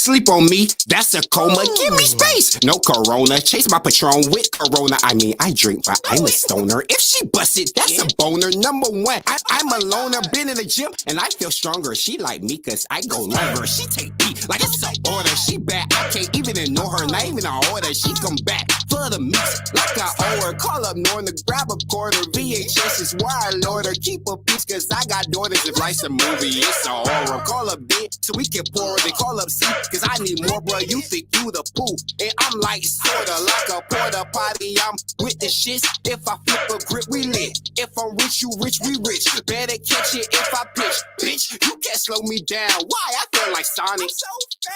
Sleep on me, that's a coma. Give me space. No corona. Chase my Patron with corona. I mean, I drink, but I'm a stoner. If she busts it, that's a boner. Number one, I'm a loner. Been in the gym and I feel stronger. She like me cause I go longer. She take me like it's an order. She bad, I can't even ignore her. Not even an order. She come back for the meat like I owe her. Call up Norn to grab a quarter. VHS is why I order. Keep a piece cause I got daughters. If life's a movie, it's a horror. Call up B so we can pour. They call up C cause I need more, bro. You think you the poo. And I'm like sorta like a porta potty. I'm with the shits. If I flip a grip, we lit. If I'm rich, you rich, we rich. Better catch it if I pitch. Bitch, you can't slow me down. Why? I feel like Sonic.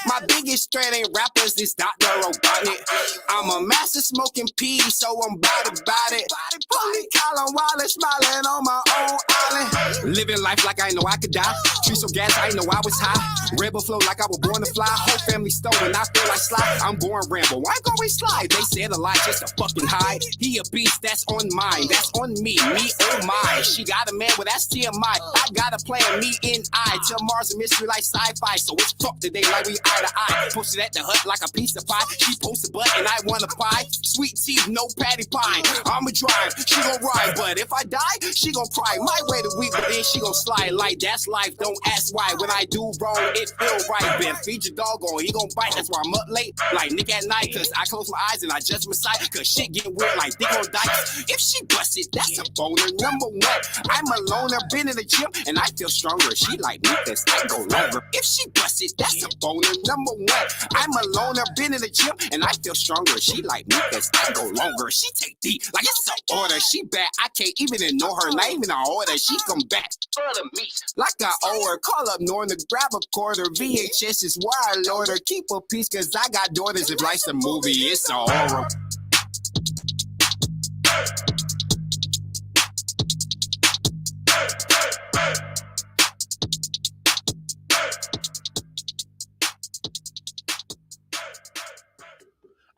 My biggest threat ain't rappers, this Dr. Robotnik. I'm a master smoking pee, so I'm about it. Holy Colin Wallace smiling on my own island. Living life like I know I could die. Tree so gas, I know I was high. Rebel flow like I was born to fly. Whole family stolen, I feel like slide. I'm born ramble, why go and slide? They said a lie just to fucking hide. He a beast, that's on mine, that's on me, oh my. She got a man, well that's TMI. I got a plan, me and I. Till Mars a mystery like sci-fi, so it's fuck today like we eye to eye. Posted at the hut like a piece of pie. She posted butt and I want a pie. Sweet teeth, no patty pie. I'ma drive, she gon' ride, but if I die, she gon' cry. My way to week, but then she gon' slide like that's life. Don't ask why. When I do wrong, it feel right. Ben, feed your dog on, he gon' bite. That's why I'm up late, like Nick at night. Cause I close my eyes and I just recite. Cause shit get weird like dick on dice. If she busts it, that's a boner. Number one, I'm a loner. Been in the gym and I feel stronger. She like me cause I go longer. If she busts it, that's a boner. Number one, I'm a loner. Been in the gym and I feel stronger. She like me cause I go longer. She take D like it's an order. She bad, I can't even ignore her. Not even an order. She come back for the meat like I owe her. Call up Norn to grab a quarter. VHS is why I order. Keep a piece cause I got daughters. If life's a movie, it's a horror.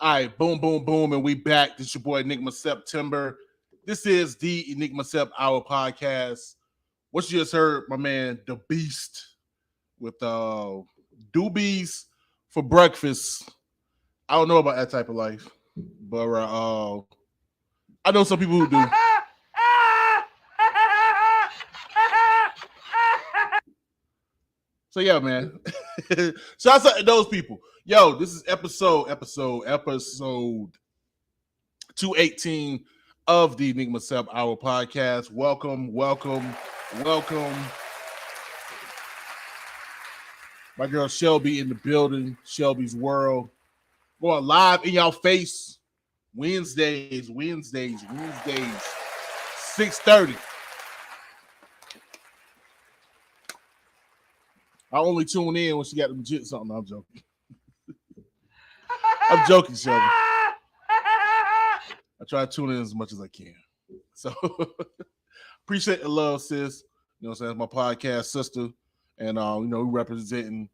All right, boom, boom, boom, and we back. This is your boy Enigma September. This is the Enigma Sept Hour podcast. What you just heard, my man, the Beast, with doobies for breakfast. I don't know about that type of life, but I know some people who do. So yeah, man. Shouts out to those people. Yo, this is episode 218 of the Enigma Sept Hour podcast. Welcome. My girl Shelby in the building. Shelby's World. Going live in y'all face. Wednesdays, 6:30. I only tune in when she got legit something. I'm joking. I'm joking, Shelby. I try to tune in as much as I can. So appreciate the love, sis. You know what I'm saying? My podcast sister. And we representing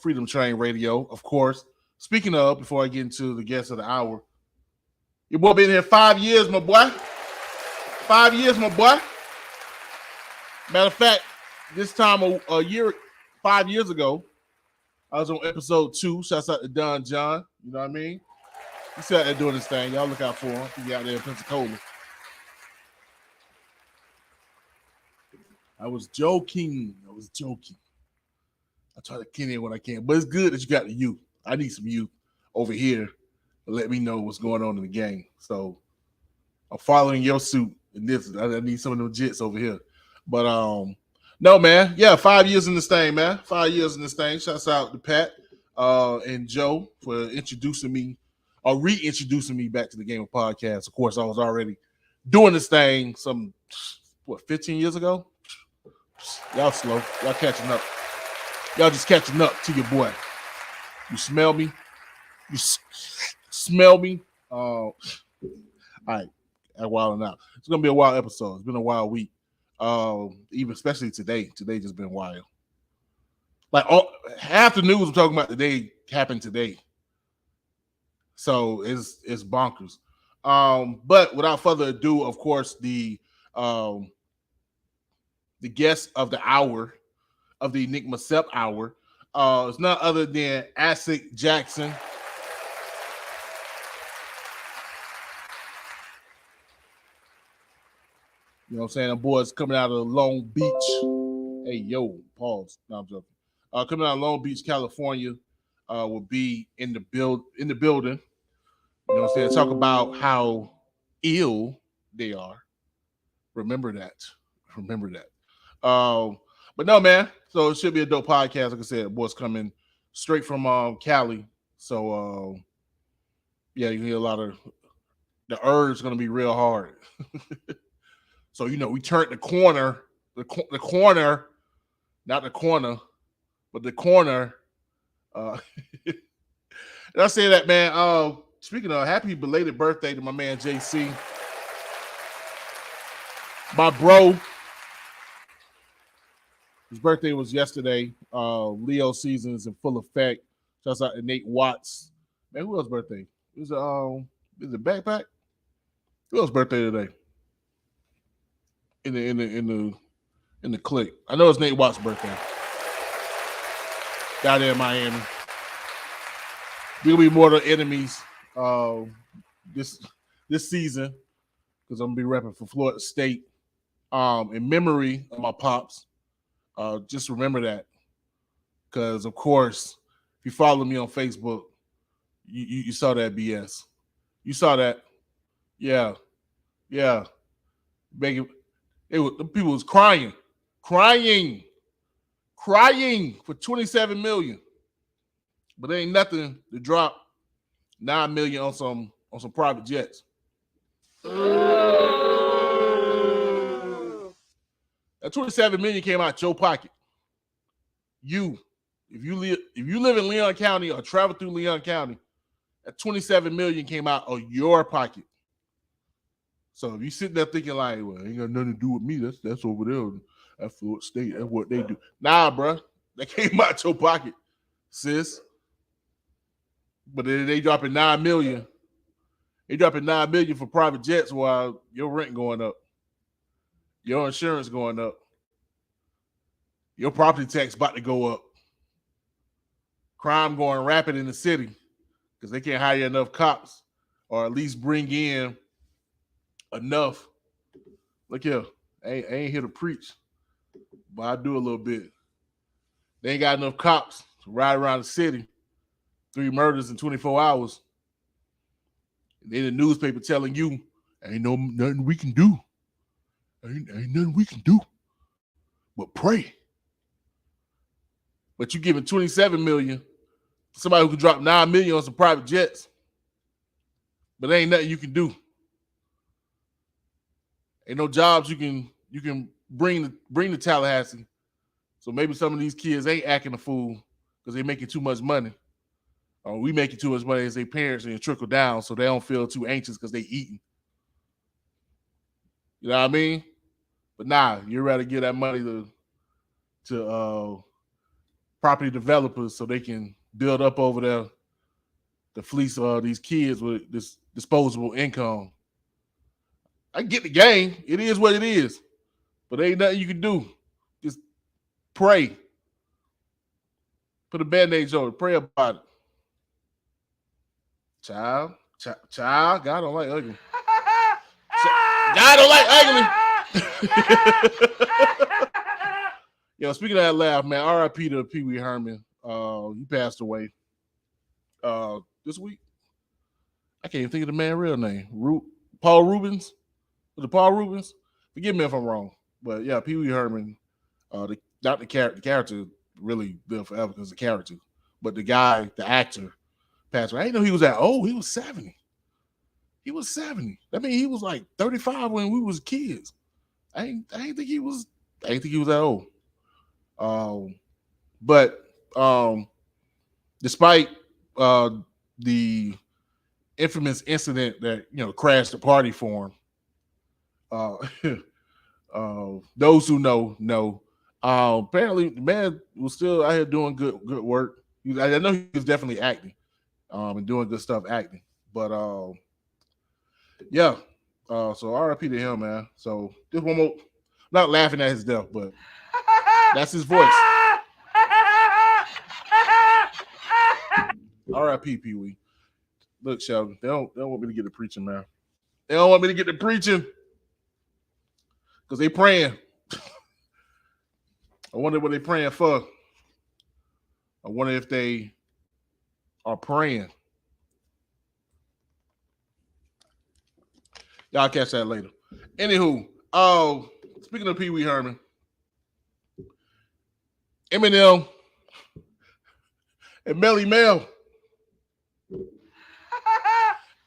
Freedom Train Radio, of course. Speaking of, before I get into the guest of the hour, your boy been here 5 years, my boy. 5 years, my boy. Matter of fact, this time a year, 5 years ago, I was on episode 2. Shouts out to Don John. You know what I mean? He's out there doing his thing. Y'all look out for him. He's out there in Pensacola. I was joking. I try to get in when I can. But it's good that you got the youth. I need some youth over here to let me know what's going on in the game. So I'm following your suit in this. I need some of them jits over here. But no, man. Yeah, 5 years in this thing, man. 5 years in this thing. Shouts out to Pat and Joe for introducing me or reintroducing me back to the game of podcasts. Of course, I was already doing this thing 15 years ago? Y'all slow. Y'all catching up. Y'all just catching up to your boy. You smell me? You smell me? All right. I'm wilding out. It's going to be a wild episode. It's been a wild week. Even especially today. Today just been wild. Like half the news I'm talking about today happened today. So it's bonkers. But without further ado, of course, the guest of the hour of the Enigma Sept Hour It's none other than Asik Jackson. You know what I'm saying? The boys coming out of Long Beach. Hey, yo, pause. No, I'm joking. Coming out of Long Beach, California, will be in the building. You know what I'm saying? Talk about how ill they are. Remember that. Remember that. But no, man. So it should be a dope podcast. Like I said, boys coming straight from Cali. So yeah, you hear a lot of the urge going to be real hard. So we turned the corner, the corner, not the corner, but the corner. And I say that, man. Speaking of, happy belated birthday to my man JC, my bro. His birthday was yesterday. Leo season is in full effect. Shouts out to Nate Watts. Man, who else's birthday? Is it Backpack? Who else's birthday today? In the clique. I know it's Nate Watts' birthday. Down there in Miami. We'll be mortal enemies this season because I'm gonna be repping for Florida State. In memory of my pops. Just remember that. Because of course, if you follow me on Facebook, you saw that BS. You saw that. Yeah. Making the people was crying for 27 million. But there ain't nothing to drop 9 million on some private jets. That 27 million came out your pocket. If you live in Leon County or travel through Leon County, that 27 million came out of your pocket. So if you sit there thinking like, well, ain't got nothing to do with me, that's over there. That's Florida State. That's what they do. Nah, bro. That came out your pocket, sis. But then they dropping 9 million. They dropping 9 million for private jets while your rent going up. Your insurance going up. Your property tax about to go up. Crime going rapid in the city because they can't hire enough cops or at least bring in enough. Look here. I ain't here to preach, but I do a little bit. They ain't got enough cops to ride around the city. 3 murders in 24 hours. Then the newspaper telling you, ain't nothing we can do. Ain't nothing we can do but pray. But you giving 27 million to somebody who can drop 9 million on some private jets. But there ain't nothing you can do. Ain't no jobs you can bring to Tallahassee. So maybe some of these kids ain't acting a fool because they making too much money. Or we making too much money as their parents and it trickle down so they don't feel too anxious because they eating. You know what I mean? But nah, you'd rather give that money to property developers so they can build up over there to fleece these kids with this disposable income. I get the game. It is what it is. But there ain't nothing you can do. Just pray. Put a band-aid on it. Pray about it. Child. God don't like ugly. God don't like ugly. Yo, speaking of that laugh, man, R.I.P. to Pee Wee Herman. He passed away this week. I can't even think of the man's real name. Paul Rubens? Was it Paul Rubens? Forgive me if I'm wrong. But yeah, Pee Wee Herman, not the character really lived forever because the character, but the guy, the actor, passed away. I didn't know he was that old. He was 70. He was 70. I mean, he was like 35 when we was kids. I didn't think he was that old. But despite the infamous incident that crashed the party for him, those who know. Apparently, the man was still out here doing good work. I know he was definitely acting, and doing good stuff acting. But yeah. So RIP to him, man. So just one more. Not laughing at his death, but that's his voice. R.I.P. Pee Wee. Look, Sheldon, they don't want me to get to preaching, man. They don't want me to get to preaching because they praying. I wonder what they praying for. I wonder if they are praying. Y'all catch that later. Anywho, speaking of Pee Wee Herman, Eminem and Melly Mel.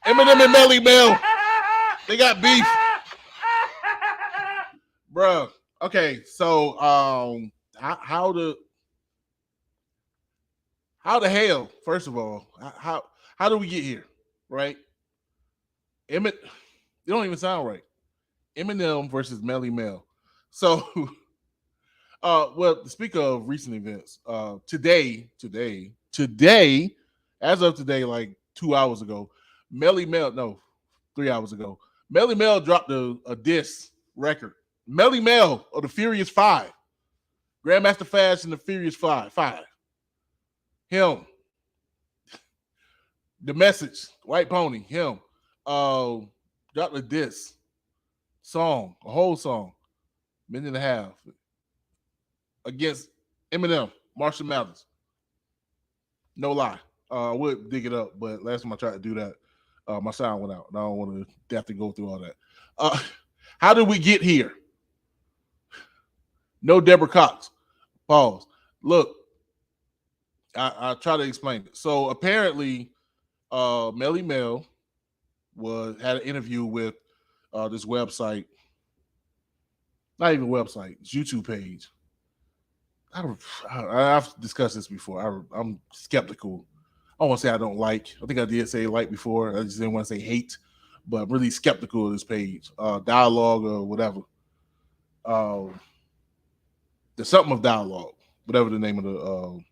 Eminem and Melly Mel. They got beef. Bruh. Okay, so how the hell, first of all, how do we get here? Right? It don't even sound right. Eminem versus Melly Mel. So well, to speak of recent events, today, as of today, like 2 hours ago, 3 hours ago, Melly Mel dropped a diss record. Melly Mel of the Furious Five, Grandmaster Flash and the Furious Five. Him. The Message, White Pony, him. Dropped a diss song, a whole song, minute and a half, against Eminem, Marshall Mathers. No lie. I would dig it up, but last time I tried to do that, my sound went out. And I don't want to have to go through all that. How did we get here? No Deborah Cox. Pause. Look, I try to explain it. So apparently, Melly Mel had an interview with this website. Not even website, it's YouTube page. I've discussed this before. I'm skeptical. I don't want to say I don't like. I think I did say like before. I just didn't want to say hate, but I'm really skeptical of this page. Dialogue or whatever. There's something of Dialogue, whatever the name of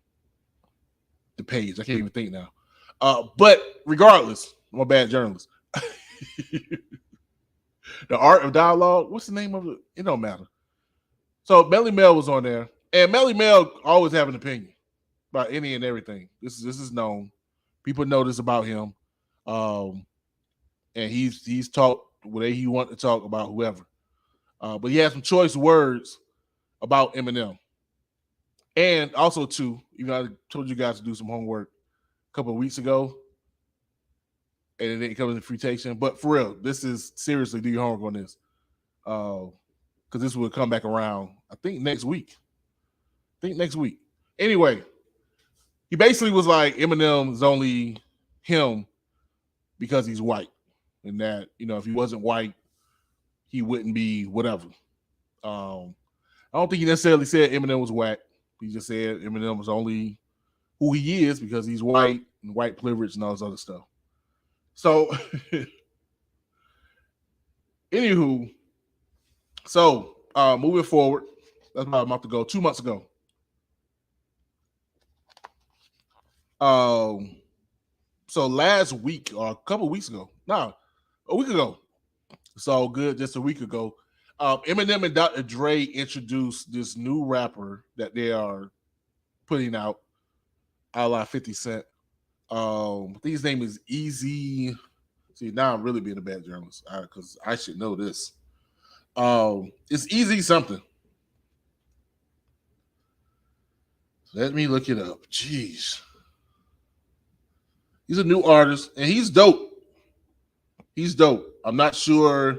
the page. I can't even think now. But regardless, I'm a bad journalist. The Art of Dialogue. What's the name of it? It don't matter. So Melly Mel was on there, and Melly Mel always have an opinion about any and everything. This is known. People know this about him, and he's talked whatever he want to talk about whoever. But he had some choice words about Eminem, and also too, I told you guys to do some homework a couple of weeks ago, and it didn't come in the fruitation. But for real, this is seriously, do your homework on this, because this will come back around. I think next week. Anyway, he basically was like Eminem is only him because he's white, and that if he wasn't white, he wouldn't be whatever. I don't think he necessarily said Eminem was whack. He just said Eminem was only who he is because he's white and white privilege and all this other stuff. So, anywho, moving forward, that's about a month ago, 2 months ago. So last week or a couple of weeks ago, a week ago, so good, just a week ago, Eminem and Dr. Dre introduced this new rapper that they are putting out, a la 50 Cent. I think his name is Easy. See, now I'm really being a bad journalist because I should know this. It's Easy something. Let me look it up. Jeez. He's a new artist, and he's dope. I'm not sure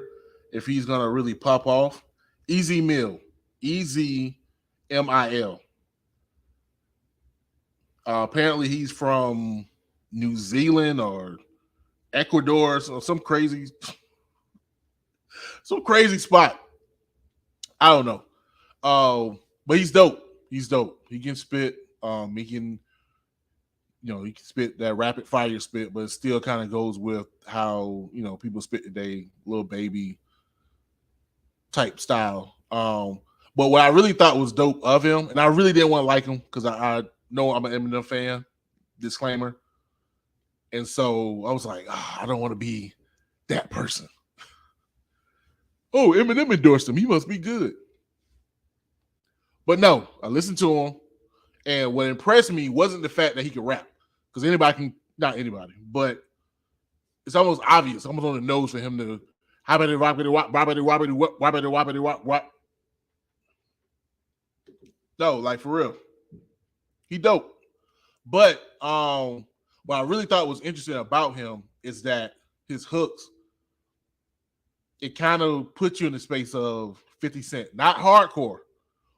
if he's going to really pop off. Easy Mill. Easy M-I-L. Apparently, he's from New Zealand or Ecuador or some crazy spot. I don't know. But he's dope. He can spit. He can spit that rapid fire spit, but it still kind of goes with how people spit today, little baby type style. But what I really thought was dope of him, and I really didn't want to like him because I know I'm an Eminem fan. Disclaimer. And so I was like, I don't want to be that person. Oh, Eminem endorsed him. He must be good. But no, I listened to him, and what impressed me wasn't the fact that he could rap, because anybody can, not anybody, but it's almost obvious, almost on the nose for him to hoppity woppity wop, woppity woppity wop, woppity woppity wop, wop. No, like for real, he dope. But what I really thought was interesting about him is that his hooks, it kind of puts you in the space of 50 Cent, not hardcore,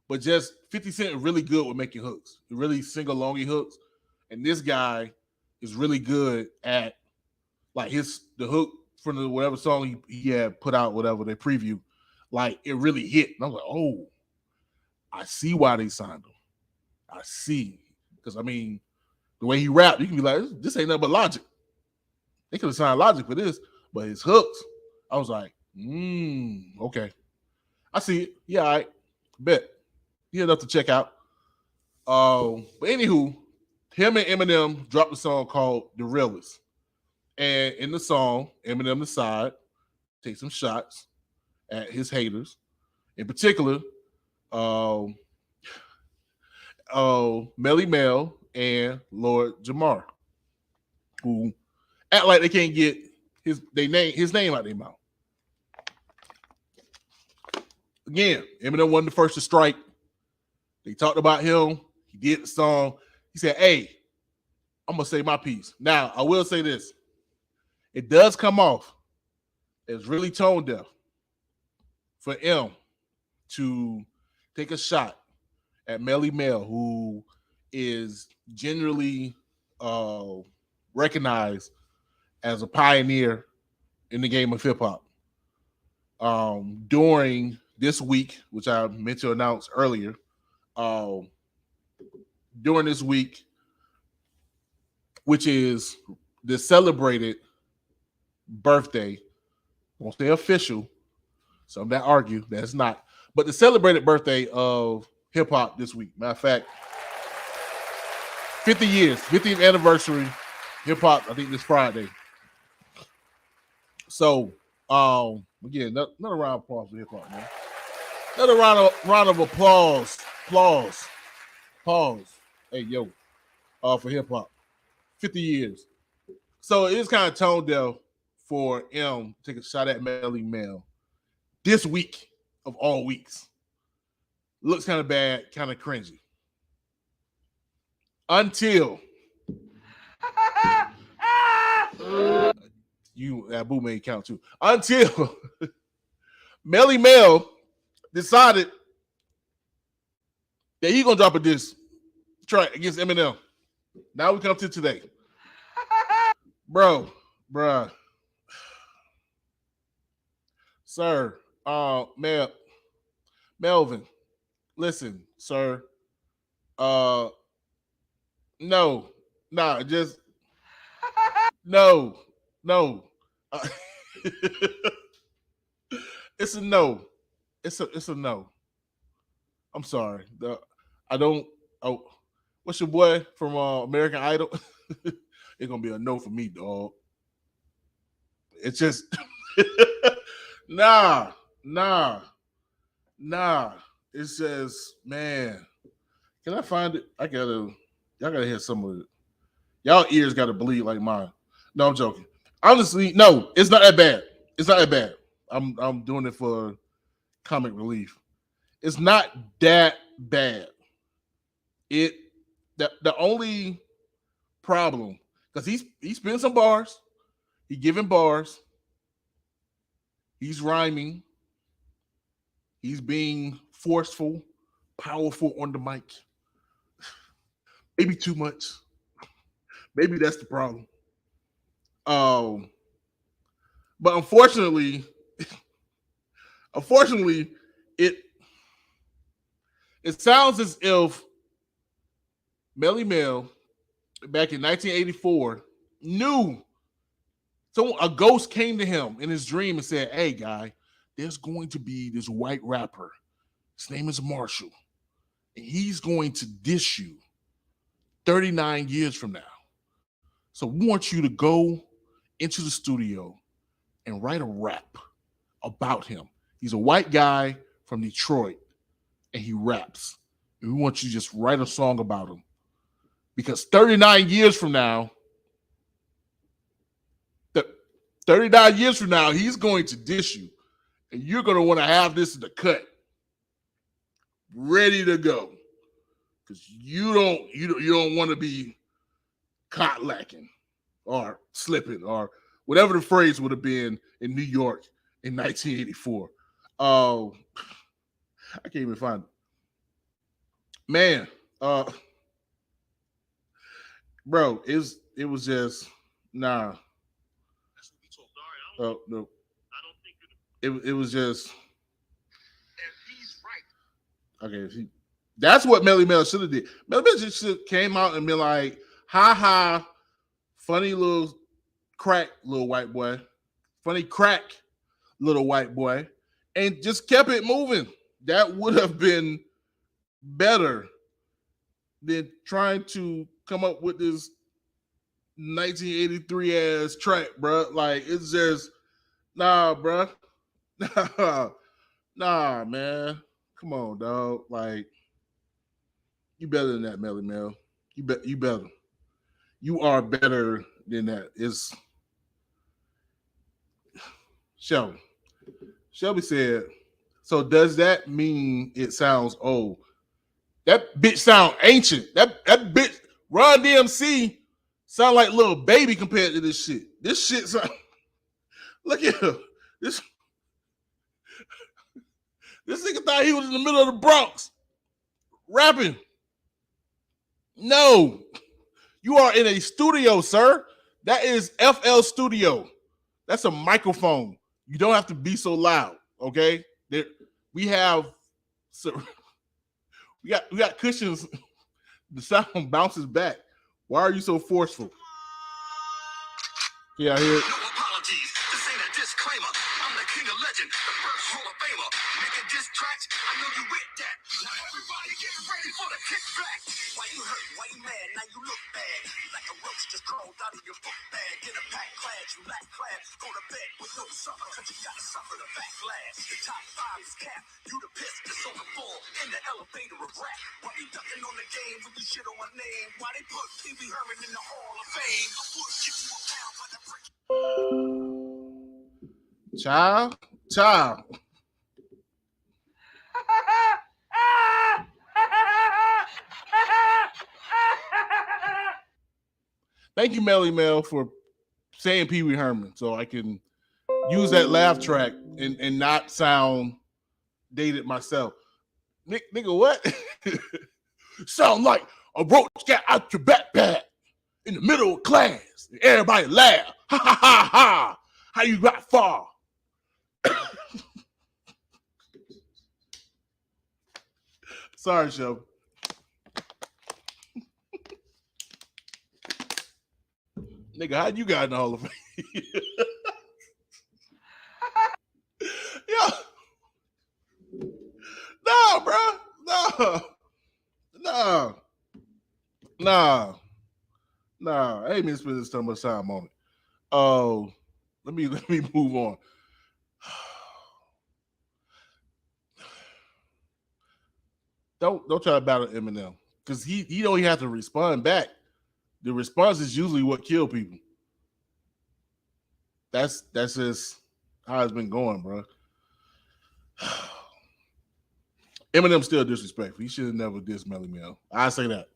but just 50 Cent is really good with making hooks, really sing-alongy hooks, and this guy is really good at like the hook from the whatever song he had put out, whatever they preview, like it really hit. And I was like, oh, I see why they signed him. I see, because I mean, the way he rapped, you can be like, this ain't nothing but Logic. They could have signed Logic for this, but his hooks, I was like, okay, I see it. Yeah, I bet. Yeah, enough to check out. But anywho, him and Eminem dropped a song called "The Realest," and in the song, Eminem decide take some shots at his haters, in particular, Melly Mel and Lord Jamar, who act like they can't get his name out their mouth. Again, Eminem wasn't the first to strike. They talked about him. He did the song. He said, hey, I'm going to say my piece. Now, I will say this. It does come off as really tone deaf for M to take a shot at Melly Mel, who is generally recognized as a pioneer in the game of hip-hop. During this week, which I meant to announce earlier, during this week, which is the celebrated birthday, won't say official, some that argue that it's not, but the celebrated birthday of hip hop this week. Matter of fact, 50 years, 50th anniversary hip hop, I think this Friday. So, again, another round of applause for hip hop, man. Another round of applause. Pause. Hey, yo, for hip hop. 50 years. So it is kind of tone deaf for M to take a shot at Melly Mel this week of all weeks. Looks kind of bad, kind of cringy. Until that boo may count too. Until Melly Mel decided that he's gonna drop a diss track against Eminem. Now we come to today. Bruh. Sir, Melvin, listen, sir. No, just no. It's a no. It's a no. I'm sorry. What's your boy from American Idol? It's gonna be a no for me, dog. It's just nah. It's just, man. Can I find it? Y'all gotta hear some of it. Y'all ears gotta bleed like mine. No, I'm joking. Honestly, no, it's not that bad. It's not that bad. I'm doing it for comic relief. It's not that bad. The only problem, because he's spinning some bars, he's giving bars, he's rhyming, he's being forceful, powerful on the mic. Maybe too much. Maybe that's the problem. But unfortunately, it sounds as if Melly Mel back in 1984 knew a ghost came to him in his dream and said, hey, guy, there's going to be this white rapper. His name is Marshall. And he's going to diss you 39 years from now. So we want you to go into the studio and write a rap about him. He's a white guy from Detroit, and he raps. And we want you to just write a song about him. Because 39 years from now, 39 years from now, he's going to dish you, and you're going to want to have this in the cut, ready to go, because you don't want to be caught lacking or slipping or whatever the phrase would have been in New York in 1984. I can't even find it. Man, bro, it was just nah. Oh no, it was just. Okay, that's what Melly Mel should have did. Melly Mel just should came out and been like, "Ha ha, funny little crack, little white boy, funny crack, little white boy," and just kept it moving. That would have been better than trying to come up with this 1983 ass track, bro. Like it's just nah, bro. Nah, man. Come on, dog. Like you better than that, Melly Mel. You better. You are better than that. It's Shelby. Shelby said, so does that mean it sounds old? That bitch sound ancient. That bitch Run DMC sound like little baby compared to this shit. This shit sound look at him. This nigga thought he was in the middle of the Bronx rapping. No, you are in a studio, sir. That is FL Studio. That's a microphone. You don't have to be so loud, okay? We got cushions. The sound bounces back. Why are you so forceful? Yeah, I hear it. No apologies. This ain't a disclaimer. I'm the king of legend, the first Hall of Famer. Making diss tracks, I know you with that. Now everybody get ready for the kickback. Why you hurt? Why you mad? Now you look bad. Like a roach just crawled out of your book bag. In a pack class, you lack class. Go to bed with no supper, cause you gotta suffer the backlash. The top 5 is cap. You the piss that's on the floor. In the elevator of rap. Why you ducking on the game when you shit on my name? Why they put Pee Wee Herman in the Hall of Fame? I would give you a pound for the brick. Child. Thank you, Melly Mel, for saying Pee Wee Herman so I can use that laugh track and not sound dated myself. Nigga, what? Sound like a roach got out your backpack in the middle of class. Everybody laugh. Ha ha ha ha. How you got far? Sorry, Shelby. Nigga, how you got in the Hall of Fame? Yeah. No, bro. No. I ain't been spending so much time on it. Oh, let me move on. Don't try to battle Eminem because he don't have to respond back. The response is usually what kill people. That's just how it's been going, bro. Eminem still disrespectful. He should have never dissed Melly Mel. I say that.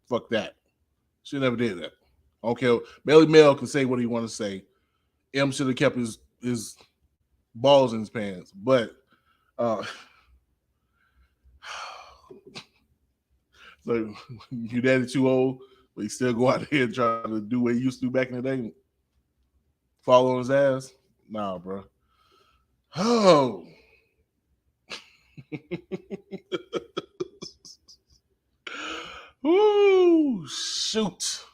Fuck that. Should never did that. Okay, Melly Mel can say what he want to say. M should have kept his balls in his pants, but so your daddy too old, but he still go out there and try to do what he used to do back in the day. Fall on his ass? Nah, bro. Oh. Ooh, shoot.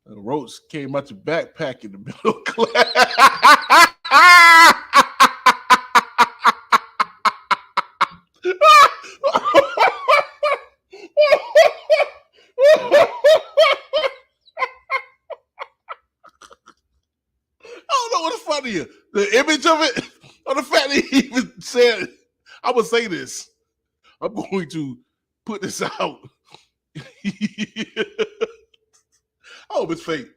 The roach came out your backpack in the middle of class. I don't know what's funnier. The image of it or the fact that he even said, I would say this. I'm going to put this out. I hope it's fake.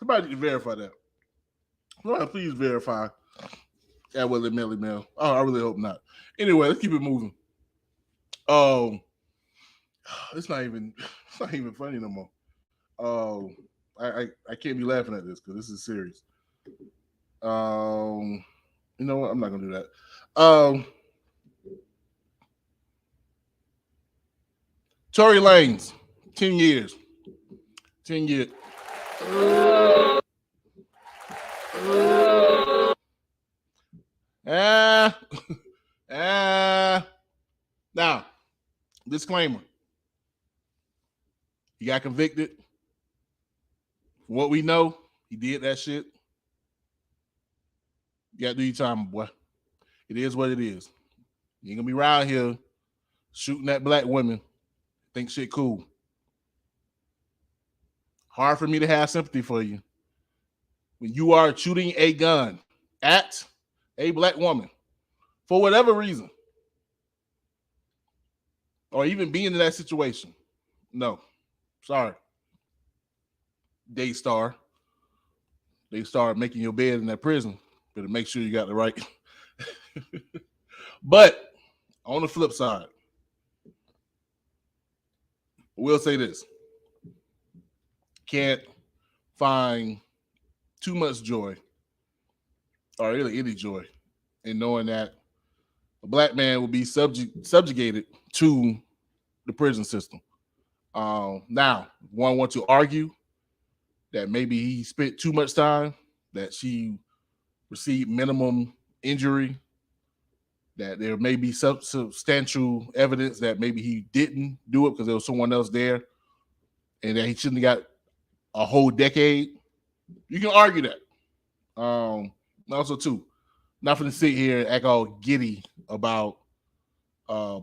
Somebody can verify that. Somebody please verify that was a Melly Mel. Oh, I really hope not. Anyway, let's keep it moving. It's not even funny no more. I can't be laughing at this because this is serious. You know what? I'm not gonna do that. Tory Lanez, 10 years. 10 years. Now, disclaimer. He got convicted. From what we know, he did that shit. You gotta do your time, boy. It is what it is. You ain't gonna be around here shooting at black women. Think shit cool. Hard for me to have sympathy for you when you are shooting a gun at a black woman for whatever reason, or even being in that situation. No, sorry. Daystar making your bed in that prison. Better make sure you got the right. But on the flip side, we'll say this. Can't find too much joy, or really any joy, in knowing that a black man will be subjugated to the prison system. Now, one wants to argue that maybe he spent too much time, that she received minimum injury, that there may be substantial evidence that maybe he didn't do it because there was someone else there, and that he shouldn't have got a whole decade. You can argue that. Also, too, not going to sit here and act all giddy about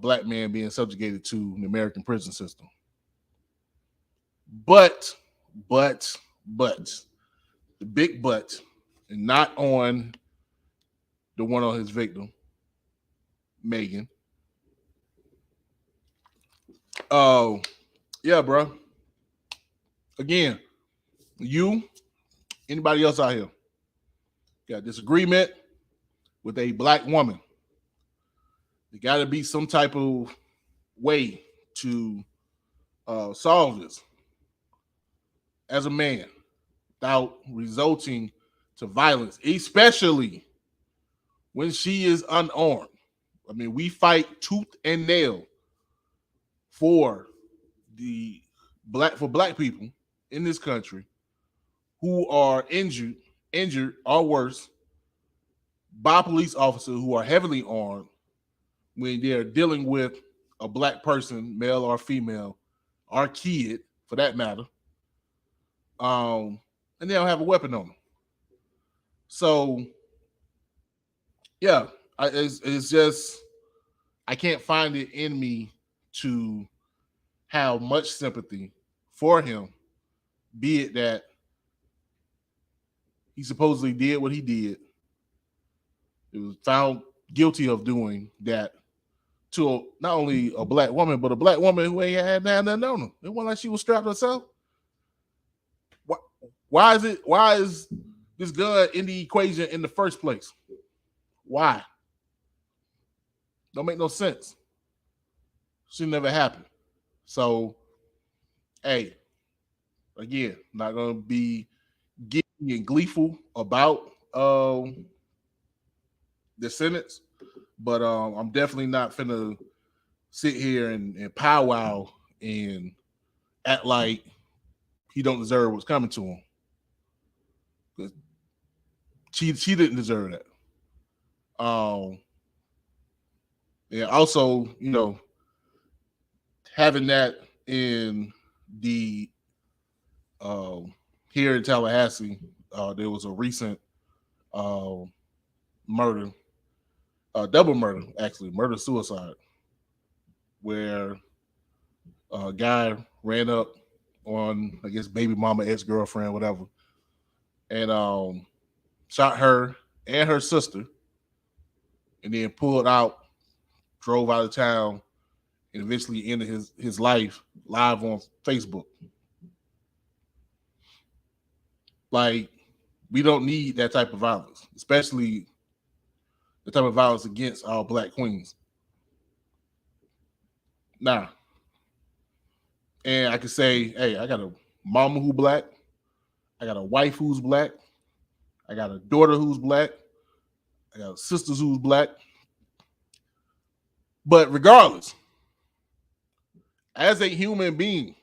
black men being subjugated to the American prison system. But, the big but, and not on the one on his victim, Megan. Oh, yeah, bro. Again, you, anybody else out here, got disagreement with a black woman. There got to be some type of way to solve this as a man without resulting to violence, especially when she is unarmed. I mean, we fight tooth and nail for black people in this country who are injured or worse by police officers who are heavily armed when they're dealing with a black person, male or female, or kid for that matter, and they don't have a weapon on them. So, yeah, it's just I can't find it in me to have much sympathy for him, be it that he supposedly did what he did. It was found guilty of doing that to not only a black woman, but a black woman who ain't had nothing on her. It wasn't like she was strapped herself. Why is this gun in the equation in the first place? Why? Don't make no sense. Should never happen. So, hey, again, not gonna be giddy and gleeful about the sentence, but I'm definitely not finna sit here and powwow and act like he don't deserve what's coming to him. She didn't deserve that. And also, you know, having that in the here in Tallahassee, there was a recent murder, double murder, actually, murder-suicide, where a guy ran up on, I guess, baby mama, ex-girlfriend, whatever, and shot her and her sister, and then pulled out, drove out of town, and eventually ended his life live on Facebook. Like, we don't need that type of violence, especially the type of violence against our black queens. Now, and I can say, hey, I got a mama who black, I got a wife who's black, I got a daughter who's black, I got sisters who's black. But regardless, as a human being,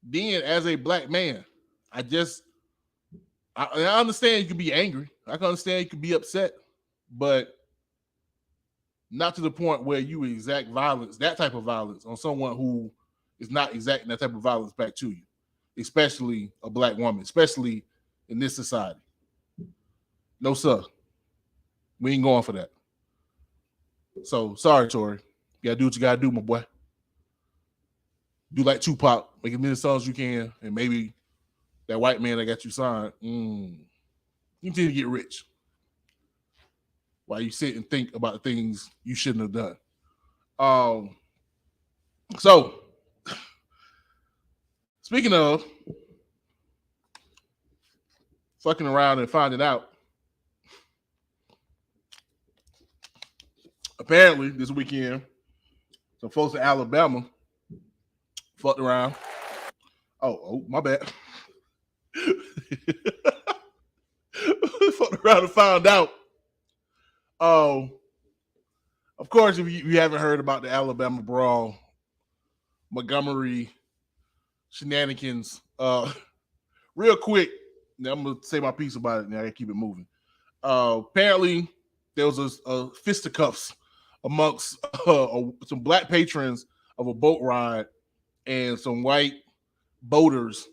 then as a black man, I understand you can be angry. I can understand you can be upset, but not to the point where you exact violence, that type of violence, on someone who is not exacting that type of violence back to you, especially a black woman, especially in this society. No, sir. We ain't going for that. So, sorry, Tori. You gotta do what you gotta do, my boy. Do like Tupac, make as many songs as you can, and maybe that white man that got you signed, you need to get rich. While you sit and think about the things you shouldn't have done. So, speaking of fucking around and finding out, apparently this weekend, some folks in Alabama fucked around. Oh, my bad. Fucked around and found out. Of course, if you haven't heard about the Alabama brawl, Montgomery shenanigans, real quick, now I'm gonna say my piece about it. Now I gotta keep it moving. Apparently, there was a fisticuffs amongst some black patrons of a boat ride and some white boaters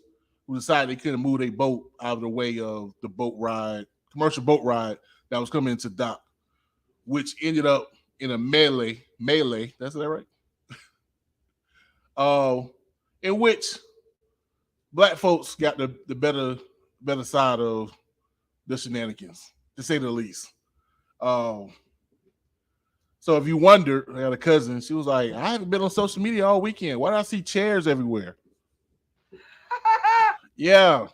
who decided they couldn't move their boat out of the way of the boat ride, commercial boat ride that was coming into dock, which ended up in a melee. That's that right? In which black folks got the better side of the shenanigans, to say the least. So if you wondered, I had a cousin. She was like, "I haven't been on social media all weekend. Why do I see chairs everywhere?" Yeah.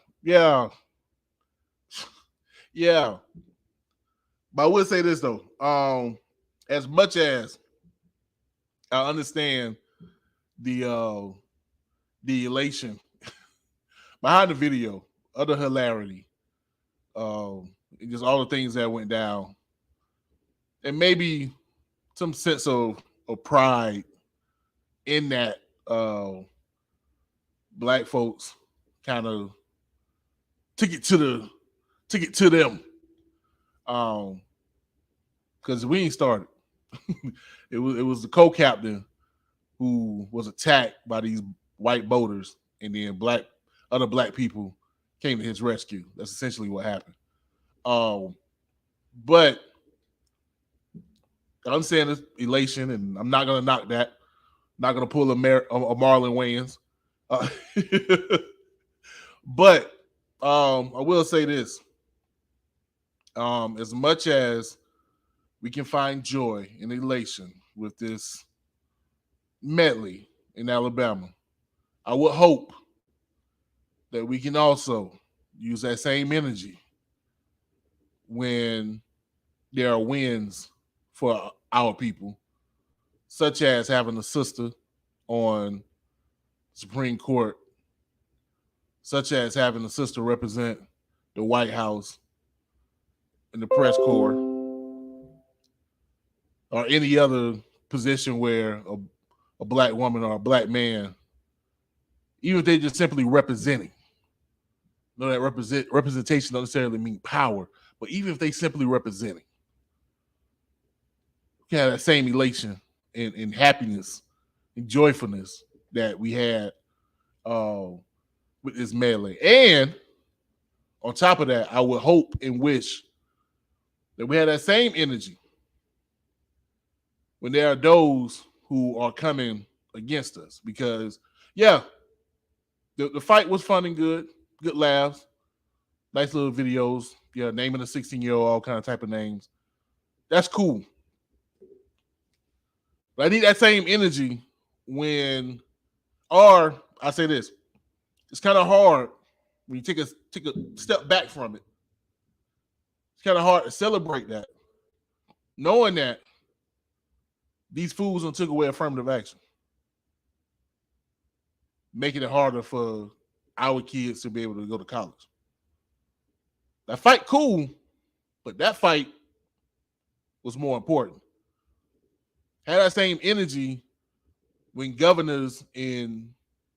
But I would say this though. As much as I understand the elation behind the video, other hilarity, just all the things that went down, and maybe some sense of pride in that black folks kind of took it to them. Because we ain't started. it was the co-captain who was attacked by these white boaters, and then other black people came to his rescue. That's essentially what happened. But I'm saying this elation, and I'm not gonna knock that. Not gonna pull a Marlon Wayans. But I will say this. As much as we can find joy and elation with this medley in Alabama, I would hope that we can also use that same energy when there are wins for our people, such as having a sister on Supreme Court, such as having a sister represent the White House in the press corps, or any other position where a black woman or a black man, even if they just simply representing, no, that representation doesn't necessarily mean power, but even if they simply representing, you can have that same elation and happiness and joyfulness that we had with this melee. And on top of that, I would hope and wish that we had that same energy when there are those who are coming against us. Because, yeah, the fight was fun and good laughs, nice little videos, yeah, naming a 16-year-old, all kind of type of names. That's cool. But I need that same energy when, or I say this, it's kind of hard when you take a step back from it, it's kind of hard to celebrate that, knowing that these fools done took away affirmative action, making it harder for our kids to be able to go to college. That fight cool, but that fight was more important. Had that same energy when governors in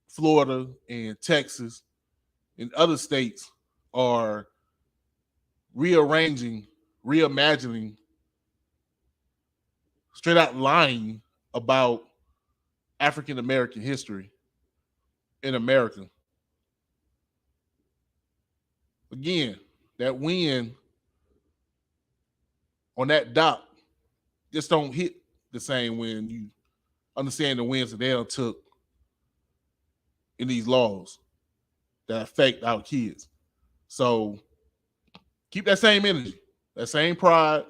Florida and Texas and other states are rearranging, reimagining, straight out lying about African American history in America. Again, that win on that dot just don't hit the same when you understand the wins that they done took in these laws that affect our kids. So keep that same energy, that same pride,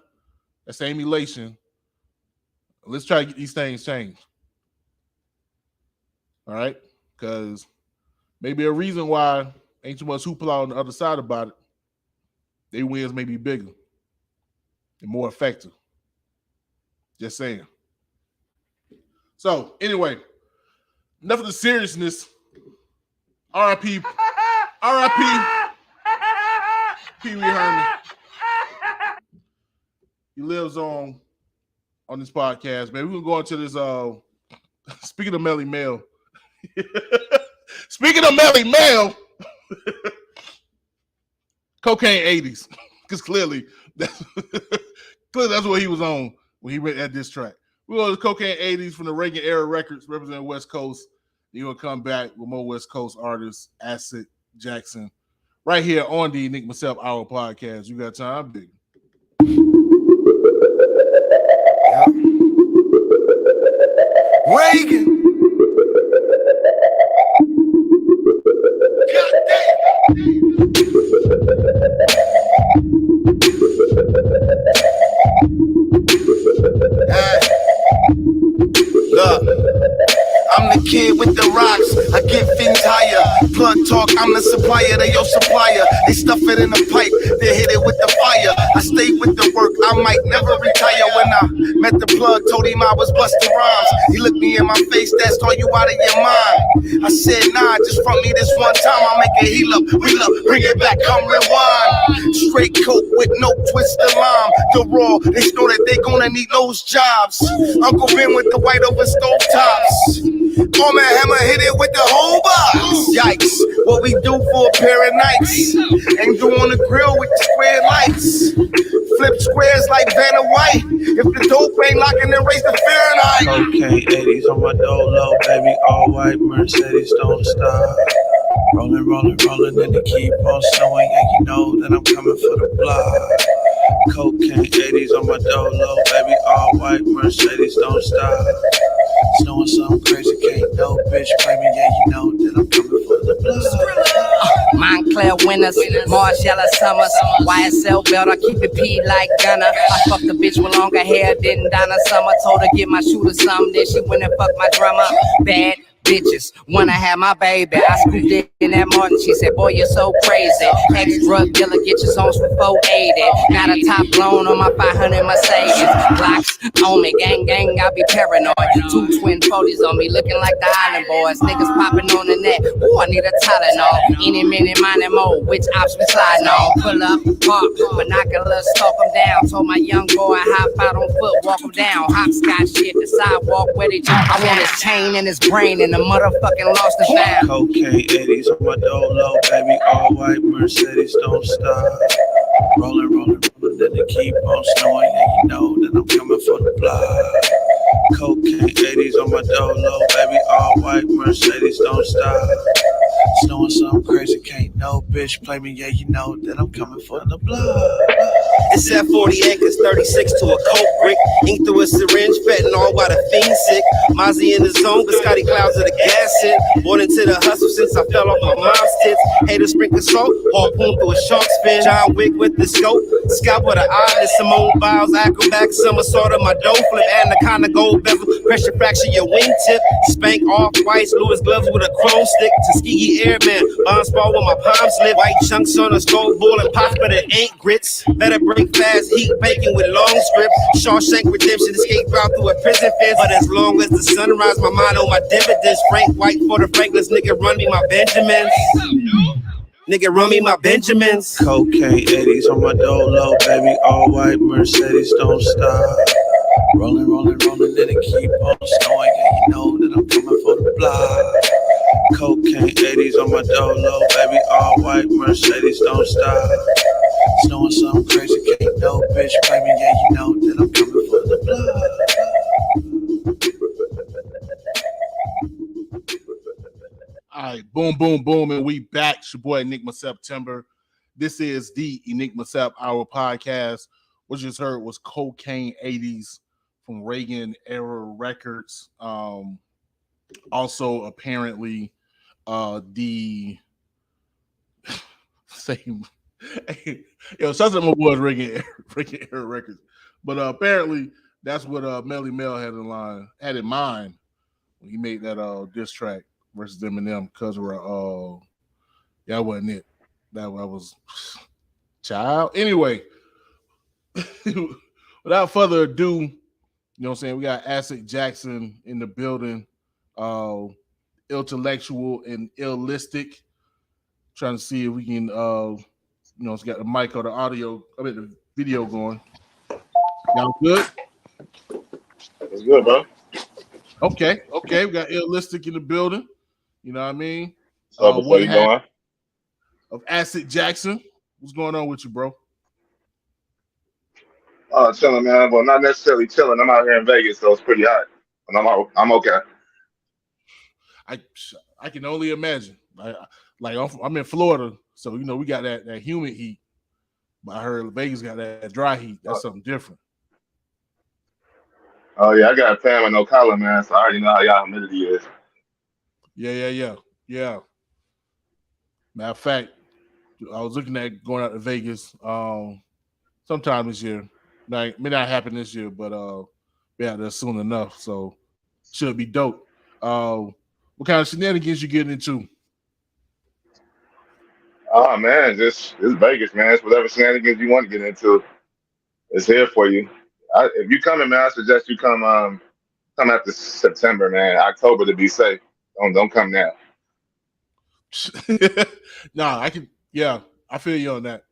that same elation. Let's try to get these things changed. All right? Because maybe a reason why ain't too much hoopla on the other side about it. Their wins may be bigger and more effective. Just saying. So, anyway, enough of the seriousness. R.I.P. Pee Wee Herman. He lives on this podcast, man. We're going to go into this, speaking of Melly Mel. Speaking of Melly Mel, cocaine 80s. Because clearly that's what he was on when he read that diss track. We're going to cocaine 80s from the Reagan era records representing West Coast. You're going to come back with more West Coast artists, Acid, Jackson, right here on the Enigma Sept Hour podcast. You got time, big. Reagan. Look, I'm the kid with the rocks. I get things higher. Plug talk, I'm the supplier. They your supplier. They stuff it in the pipe. They hit it with the fire. I stay with the work. I might never retire. When I met the plug, told him I was busting rhymes. He looked me in my face. That's all you out of your mind. I said, nah, just front me this one time. I'll make a heal up, reel up, bring it back, come rewind. Straight coke with no twist of lime. The raw, they know that they gonna need those jobs. Uncle Ben with the white over stove tops. Arm and hammer hit it with the whole box. Yikes, what we do for a pair of nights. Ain't doing the grill with the square lights. Flip squares like Vanna White. If the dope ain't locking, then raise the Fahrenheit. Cocaine 80s on my dolo, baby, all white Mercedes, don't stop. Rolling, rolling, rolling, and they keep on snowing, and you know that I'm coming for the block. Cocaine 80s on my dolo, baby, all white Mercedes, don't stop. Snowing something crazy, can't no bitch play me, yeah, you know that I'm coming for the blood. Montclair winners, Margiela Summers, YSL belt, I keep it P like Gunner. I fucked a bitch with longer hair, didn't Donna Summer. Told her get my shooter some, then she went and fucked my drummer. Bad bitches wanna have my baby. I scooped it in that Martin. She said, boy, you're so crazy. Ex-drug dealer, get your songs for 480. Got a top blown on my 500 Mercedes. Glocks on me, gang, gang, I be paranoid. 2 twin 40s on me, looking like the Island Boys. Niggas popping on the net. Ooh, I need a Tylenol. Any minute, mining mode, which ops we sliding on. Pull up, park, binoculars, stalk them down. Told my young boy, hop out on foot, walk them down. Hopscotch shit, the sidewalk where they jump. I want his chain and his brain and the motherfucking lost and found. Cocaine 80s on my dolo, baby, all white Mercedes, don't stop. Rolling, rolling, rolling, then they keep on snowing, and you know that I'm coming for the blood. Cocaine 80s on my dolo, baby, all white Mercedes, don't stop. Snowing something crazy, can't no bitch play me, yeah, you know that I'm coming for the blood. It's at 40 acres, 36 to a coke brick. Ink through a syringe, fentanyl while the fiend sick. Mozzie in the zone, Biscotti clouds of the gas in. Born into the hustle since I fell off my mom's tits. Haters sprinkle salt, harpoon through a shark's fin. John Wick with the scope, scalp with an eye. Simone Biles, acrobat, somersault of my dough flip. Anaconda gold bezel, pressure fracture your wingtip. Spank off whites, Louis gloves with a chrome stick. Tuskegee Airman, bomb spar with my palms lit. White chunks on a stove bowl and pots, but it ain't grits. Better break fast, heat bacon with long strips. Shawshank Redemption, escape route through a prison fence. But as long as the sunrise, my mind on my dividends. Frank White for the Franklins, nigga, run me my Benjamins. Nigga, run me my Benjamins. Cocaine 80s on my dolo, baby. All white Mercedes don't stop. Rolling, rolling, rolling, then it keep on snowing. Yeah, you know that I'm coming for the block. Cocaine 80s on my dolo, baby. All white Mercedes don't stop. Snowing something crazy, can't no bitch play me. Yeah, you know that I'm coming for the block. All right, boom, boom, boom, and we back. It's your boy Enigma September. This is the Enigma Sept Hour podcast. What you just heard was Cocaine 80s from Reagan era records. Also, apparently, the same. Yo, shout out to my boys Reagan era records. But apparently, that's what Melly Mel had in mind when he made that diss track versus Eminem, because that wasn't it. That was child. Anyway, without further ado, you know what I'm saying, we got Acid Jackson in the building, intellectual and illistic. Trying to see if we can it's got the mic or the audio, the video going. Y'all good? It's good, bro. Okay. We got illistic in the building. You know what I mean? What you doing? Of Acid Jackson. What's going on with you, bro? Chilling, man. Well, not necessarily chilling. I'm out here in Vegas, so it's pretty hot. And I'm okay. I can only imagine. I'm in Florida, so you know we got that humid heat. But I heard Vegas got that dry heat. That's something different. Oh yeah, I got a fan with no collar, man. So I already know how y'all humidity is. Yeah. Matter of fact, I was looking at going out to Vegas sometime this year. May not happen this year, but be out there soon enough. So should be dope. What kind of shenanigans you getting into? Oh man, it's Vegas, man. It's whatever shenanigans you want to get into. It's here for you. If you coming, man, I suggest you come after September, man. October to be safe. Don't come now. Nah, I can. Yeah, I feel you on that.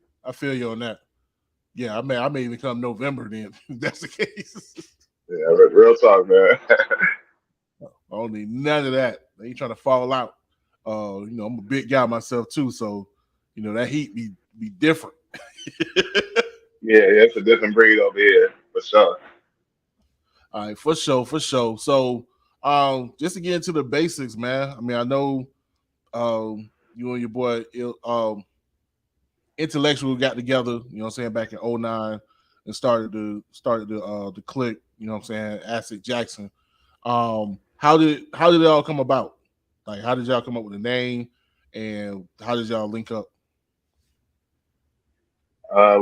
Yeah, I may even come November then. If that's the case. Yeah, real talk, man. I don't need none of that. They ain't trying to fall out. I'm a big guy myself too, so that heat be different. Yeah, it's a different breed over here for sure. All right, for sure. So, just to get into the basics, man. I mean, I know you and your boy Intellectual got together, you know what I'm saying, back in 2009 and started the clique, you know what I'm saying, Acid Jackson. How did it all come about? Like, how did y'all come up with the name, and how did y'all link up?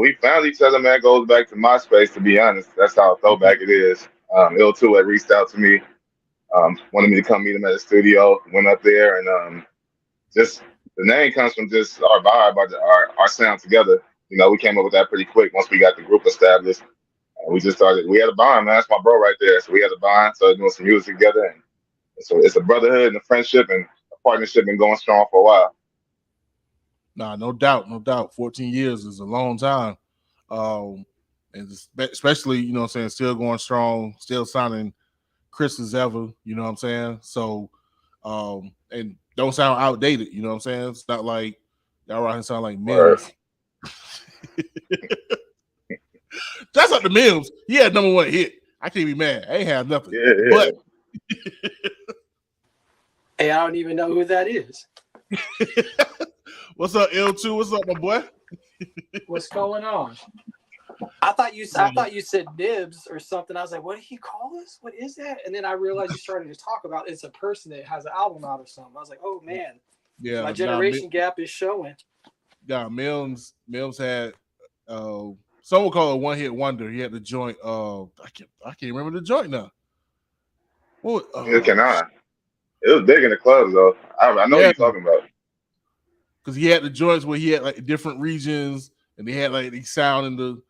We found each other, man. Goes back to MySpace, to be honest. That's how throwback it is. Il2 had reached out to me, wanted me to come meet him at the studio. Went up there, and just the name comes from just our vibe, our sound together. We came up with that pretty quick once we got the group established. And we just started. We had a bond, man. That's my bro right there. So we had a bond, started doing some music together, and so it's a brotherhood and a friendship and a partnership been going strong for a while. Nah, no doubt. 14 years is a long time. And especially, you know what I'm saying, still going strong, still sounding crisp as ever, you know what I'm saying? So, and don't sound outdated, you know what I'm saying? It's not like y'all right here sound like Mims. That's not the Mims. He had #1 hit. I can't be mad. I ain't have nothing. Yeah. But hey, I don't even know who that is. What's up, L2? What's up, my boy? What's going on? I thought you said Nibs or something. I was like, what did he call us? What is that? And then I realized you started to talk about it's a person that has an album out or something. I was like, oh man, my generation gap is showing. Yeah, Mims had some would call it a one-hit wonder. He had the joint. I can't remember the joint now. What? Can I? It was big in the clubs though. I know what you're talking about. Because he had the joints where he had like different regions, and they had like the sound in the.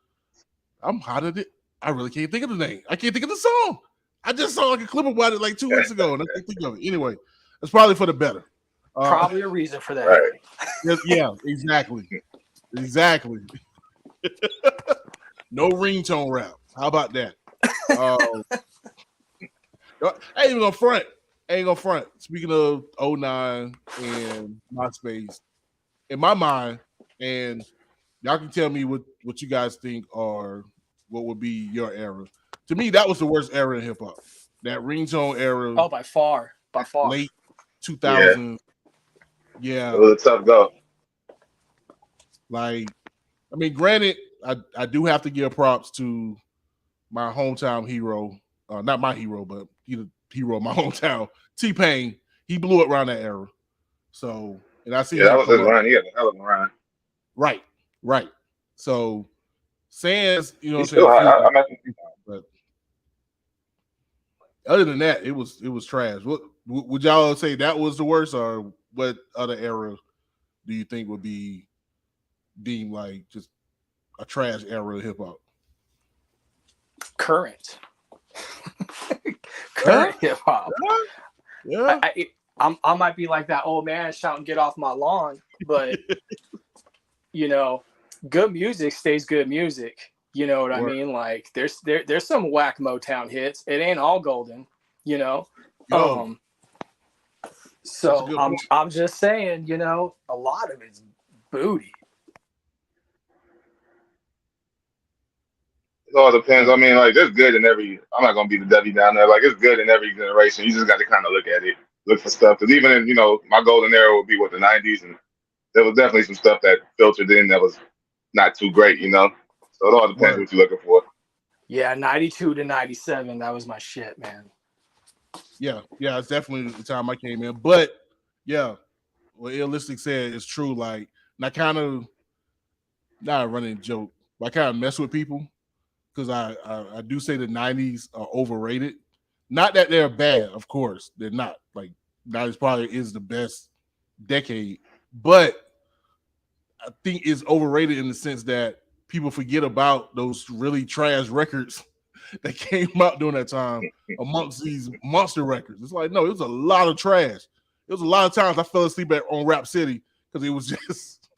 I'm hot at it. I really can't think of the name. I can't think of the song. I just saw like a clip about it like 2 weeks ago, and I can't think of it. Anyway, it's probably for the better. Probably a reason for that. Right. Yeah, exactly. No ringtone rap. How about that? I ain't gonna front. Speaking of 09 and MySpace, in my mind, and y'all can tell me what you guys think or what would be your era. To me, that was the worst era in hip hop. That ringtone era. Oh, by far. Late 2000. Yeah. It was a tough go. Like, I mean, granted, I do have to give props to my hometown hero. Not my hero, but the hero of my hometown, T-Pain. He blew it around that era. So, and I see that was his run. He had a hell of a run. Right. So, Sans, you know, but other than that, it was trash. What would y'all say that was the worst, or what other era do you think would be deemed like just a trash era of hip hop? Current hip hop. Yeah. I might be like that old man shouting, "Get off my lawn," but you know, good music stays good music. You know what I mean? Like there's some whack Motown hits. It ain't all golden, you know. So I'm just saying, you know, a lot of it's booty. It all depends. I mean, like, there's good in every. I'm not gonna be the Debbie down there. Like, it's good in every generation. You just got to kind of look at it, look for stuff. Because even in, you know, my golden era would be what, the '90s, and there was definitely some stuff that filtered in that was not too great, you know. So it all depends what you're looking for. Yeah, 92 to 97, that was my shit, man. Yeah, it's definitely the time I came in. But yeah, what Illistic said is true. Like, and I kind of not a running joke, but I kind of mess with people because I do say the 90s are overrated. Not that they're bad, of course. They're not. Like, 90s probably is the best decade, but I think it's overrated in the sense that people forget about those really trash records that came out during that time amongst these monster records. It's like, no, it was a lot of trash. It was a lot of times I fell asleep on Rap City because it was just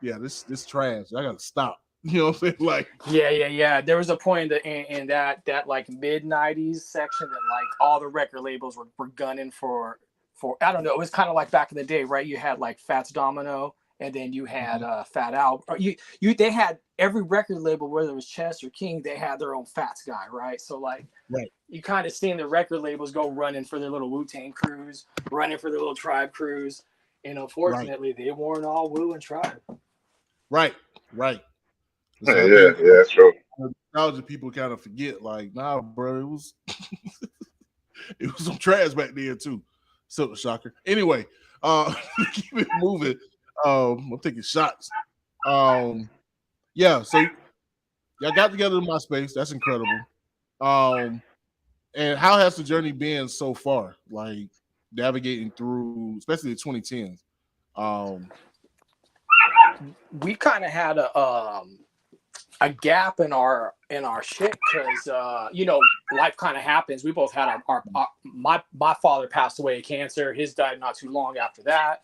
yeah, this trash. I gotta stop. You know what I'm saying? Like, yeah. There was a point in that like mid 90s section that like all the record labels were gunning for I don't know. It was kind of like back in the day, right? You had like Fats Domino, and then you had Fat Al. They had every record label, whether it was Chess or King, they had their own Fats guy, right? So like, you kind of seen the record labels go running for their little Wu-Tang crews, running for their little Tribe crews, and unfortunately, they weren't all Wu and Tribe. Right. Yeah, that's true. Nostalgia people kind of forget, like, nah, bro, it was it was some trash back then too. So shocker. Anyway, keep it moving. I'm taking shots. Yeah, so y'all got together in MySpace. That's incredible. And how has the journey been so far? Like, navigating through, especially the 2010s. We kind of had a gap in our shit because you know, life kind of happens. We both had my father passed away of cancer. His died not too long after that.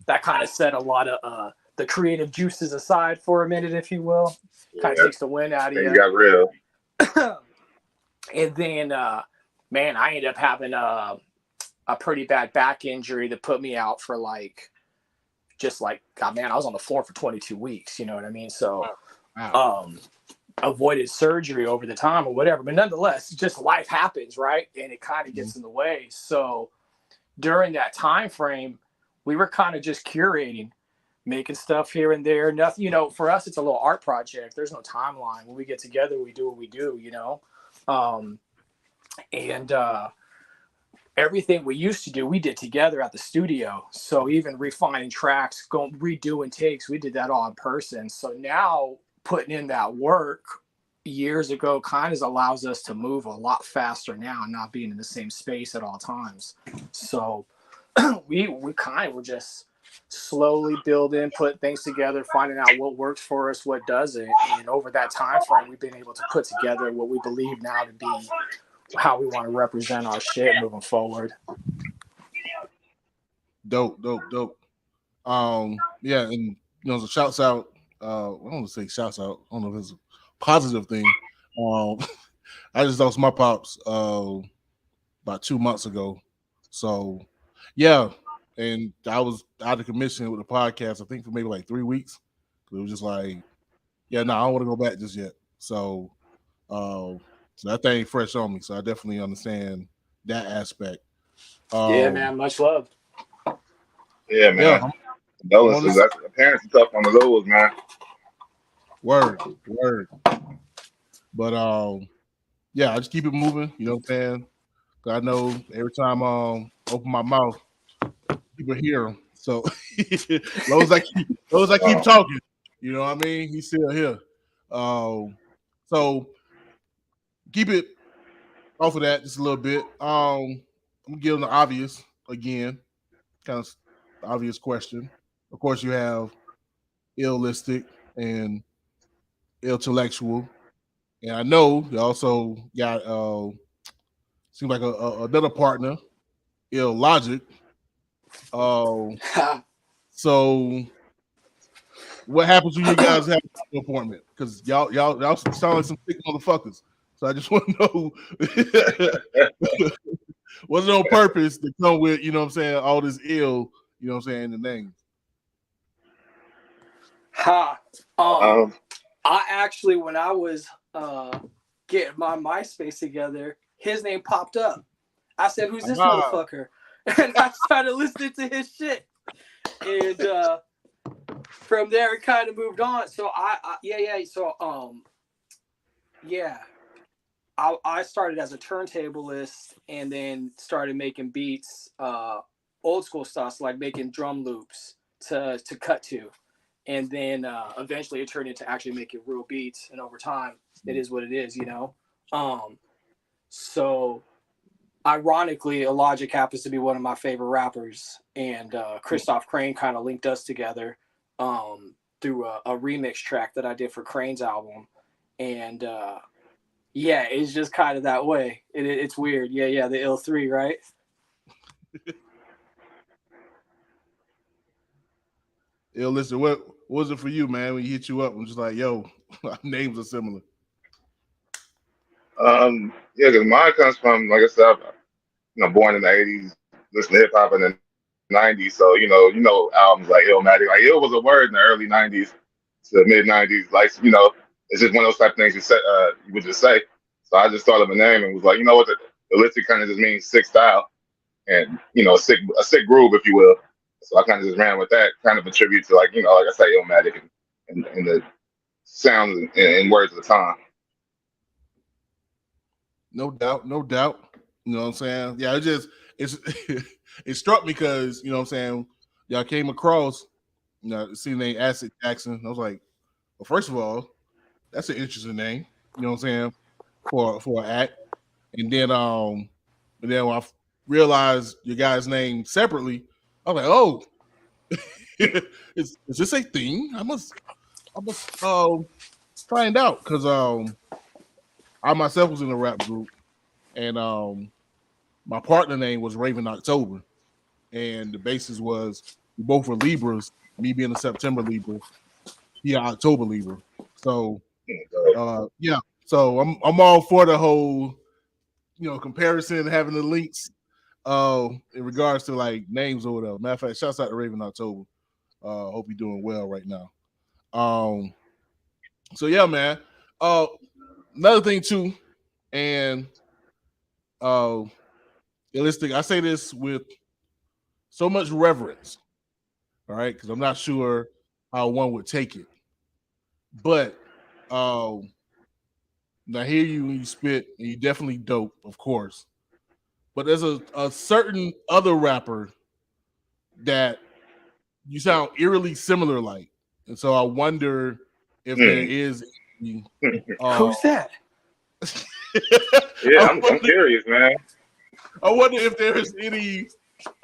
That kind of set a lot of the creative juices aside for a minute, if you will. Kind of takes the wind out of you. Got real. And then, man, I ended up having a pretty bad back injury that put me out for like, just like, God, man, I was on the floor for 22 weeks. You know what I mean? So, avoided surgery over the time or whatever. But nonetheless, just life happens, right? And it kind of gets in the way. So during that time frame, we were kind of just curating. making stuff here and there. Nothing, for us, it's a little art project. There's no timeline. When we get together, we do what we do, and everything we used to do, we did together at the studio. So even refining tracks, redoing takes, we did that all in person. So now putting in that work years ago kind of allows us to move a lot faster now, not being in the same space at all times. So we kind of were just slowly building, put things together, finding out what works for us, what doesn't. And over that time frame, we've been able to put together what we believe now to be how we want to represent our shit moving forward. Dope. Yeah, and so shouts out. I don't want to say shouts out. I don't know if it's a positive thing. I just lost my pops about 2 months ago. So yeah, and I was out of commission with the podcast, I think for maybe like 3 weeks. It was just like, yeah, no, I don't want to go back just yet. So so that thing fresh on me. So I definitely understand that aspect. Yeah, man, much love. Yeah, man. Yeah, Condolences. That's the parents are tough on the lose, man. Word. But yeah, I just keep it moving. You know what I'm saying? I know every time I open my mouth, people hear him. So as long as I keep talking, you know what I mean? He's still here. So keep it off of that just a little bit. I'm gonna give them the obvious again, kind of obvious question. Of course, you have illistic and intellectual, and I know you also got seems like another partner, illogic. So what happens when you guys have an appointment? Because y'all sound like some sick motherfuckers. So I just want to know was it on purpose to come with, you know what I'm saying, all this ill, you know what I'm saying, the names? I actually, when I was getting my MySpace together, his name popped up. I said, "Who's this motherfucker?" And I started listening to his shit. And from there, it kind of moved on. So I started as a turntablist and then started making beats, old school stuff, like making drum loops to cut to. And then eventually it turned into actually making real beats. And over time, it is what it is, So ironically, Logic happens to be one of my favorite rappers. And Christoph Crane kind of linked us together through a remix track that I did for Crane's album. And yeah, it's just kind of that way. It's weird. Yeah, the Ill 3, right? Yo, listen, what was it for you, man, when he hit you up and just like, yo, our names are similar? Yeah, because mine comes from, like I said, born in the 80s, listening to hip hop in the 90s. So, albums like Illmatic. Like, Ill was a word in the early 90s to mid 90s. Like, it's just one of those type of things you would just say. So I just thought of a name and was like, you know what, the listed kind of just means sick style and, a sick groove, if you will. So I kind of just ran with that, kind of a tribute to, like I say, Illmatic and the sounds and words of the time. No doubt. You know what I'm saying? Yeah, it struck me because, you know what I'm saying, y'all came across, seeing the name Acid Jackson. I was like, well, first of all, that's an interesting name, you know what I'm saying, for an act. And then when I realized your guys' name separately, I was like, oh, is this a thing? I must find out, because I myself was in a rap group, and my partner name was Raven October, and the basis was we both were Libras. Me being a September Libra, he an October Libra. So yeah, so I'm all for the whole comparison, having the links in regards to like names or whatever. Matter of fact, shouts out to Raven October. Hope you're doing well right now. So yeah, man. Another thing too, and realistic. I say this with so much reverence, all right, because I'm not sure how one would take it. But now I hear you when you spit, and you definitely dope, of course. But there's a certain other rapper that you sound eerily similar like. And so I wonder if there is Who's that? Yeah, I'm curious, man. I wonder if there's any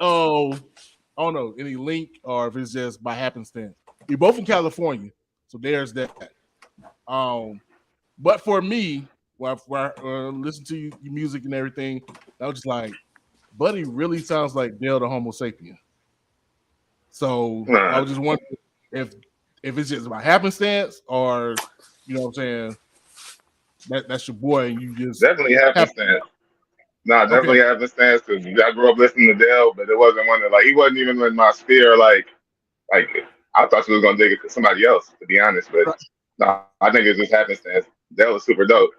I don't know, any link or if it's just by happenstance. You're both from California, so there's that. But for me, when I listen to your music and everything, I was just like, Buddy really sounds like Dale the Homo sapien. So I was just wondering if it's just by happenstance or you know what I'm saying, that's your boy and you just Definitely happenstance. Nah, definitely happenstance because I grew up listening to Dale, but it wasn't one that like he wasn't even in my sphere. Like I thought she was gonna dig it to somebody else, to be honest. But nah, I think it's just happenstance. Dale was super dope.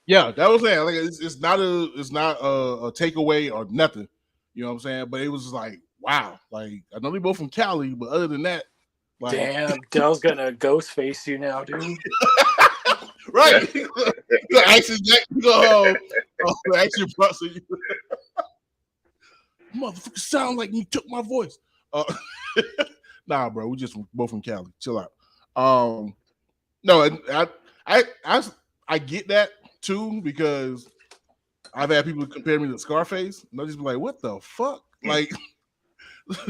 Yeah, that was saying like it's not a takeaway or nothing. You know what I'm saying? But it was just like wow, like I know they both from Cali, but other than that, like damn, Dell's gonna ghost face you now, dude. Right? Actually, actually, motherfucker sound like you took my voice. Nah, bro, we just both from Cali. Chill out. No, I get that too because I've had people compare me to Scarface, and they'll just be like, "What the fuck?" Like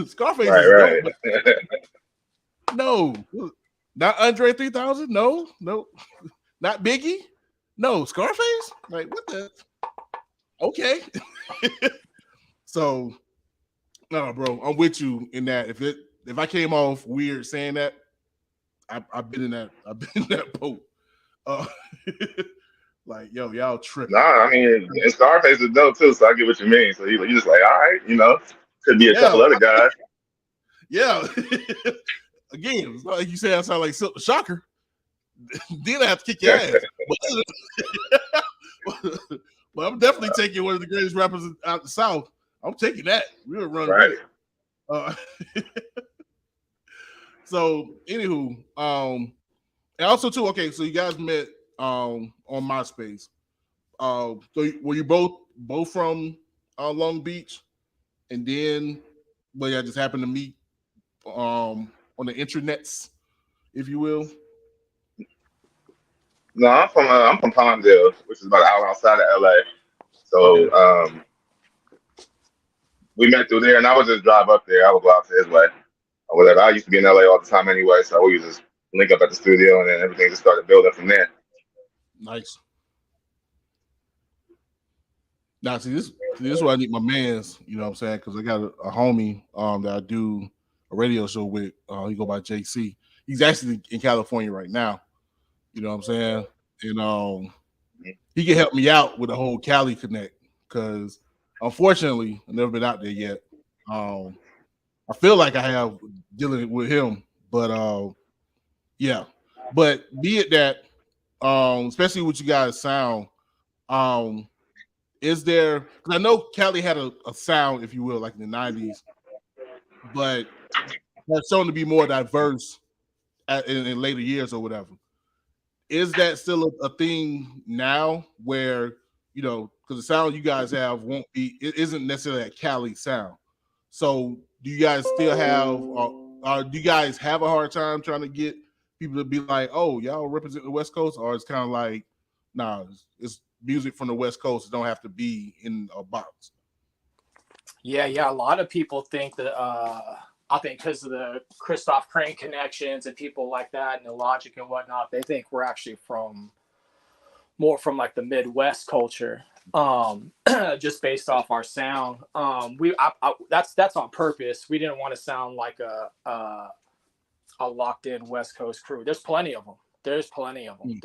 Scarface is dope, but no, not Andre 3000. No, not Biggie. No, Scarface. Like what the? Okay. So, no, bro, I'm with you in that. If I came off weird saying that, I've been in that boat. Like, yo, y'all tripping. Nah, I mean, and Scarface is dope too, so I get what you mean. So you just like, all right, could be a couple other guys. Yeah. Again, it's not like you say I sound like Silk Shocker. Then I have to kick your ass. But I'm definitely taking one of the greatest rappers out the South. I'm taking that. We'll run with it. So, anywho, and also too, okay, so you guys met on MySpace. So were you both from Long Beach, and then y'all just happened to meet on the internets, if you will? No, I'm from Palmdale, which is about an hour outside of LA. So we met through there, and I would just drive up there. I would go out to his way or whatever. I used to be in LA all the time anyway, so we would just link up at the studio, and then everything just started building from there. Nice. Now, see, this is where I need my mans, you know what I'm saying? Because I got a homie that I do a radio show with. He go by JC. He's actually in California right now. You know what I'm saying? And he can help me out with the whole Cali Connect because unfortunately, I've never been out there yet. I feel like I have dealing with him, but yeah. But be it that, especially with you guys' sound, is there? Because I know Cali had a sound, if you will, like in the '90s, but that's shown to be more diverse in later years or whatever. Is that still a thing now where, because the sound you guys have it isn't necessarily a Cali sound. So do you guys still have, do you guys have a hard time trying to get people to be like, oh, y'all represent the West Coast? Or it's kind of like, nah, it's music from the West Coast. It don't have to be in a box. Yeah. A lot of people think that, I think because of the Christoph Crane connections and people like that and the Logic and whatnot, they think we're actually more from like the Midwest culture, just based off our sound. That's on purpose. We didn't want to sound like a locked in West Coast crew. There's plenty of them. There's plenty of them.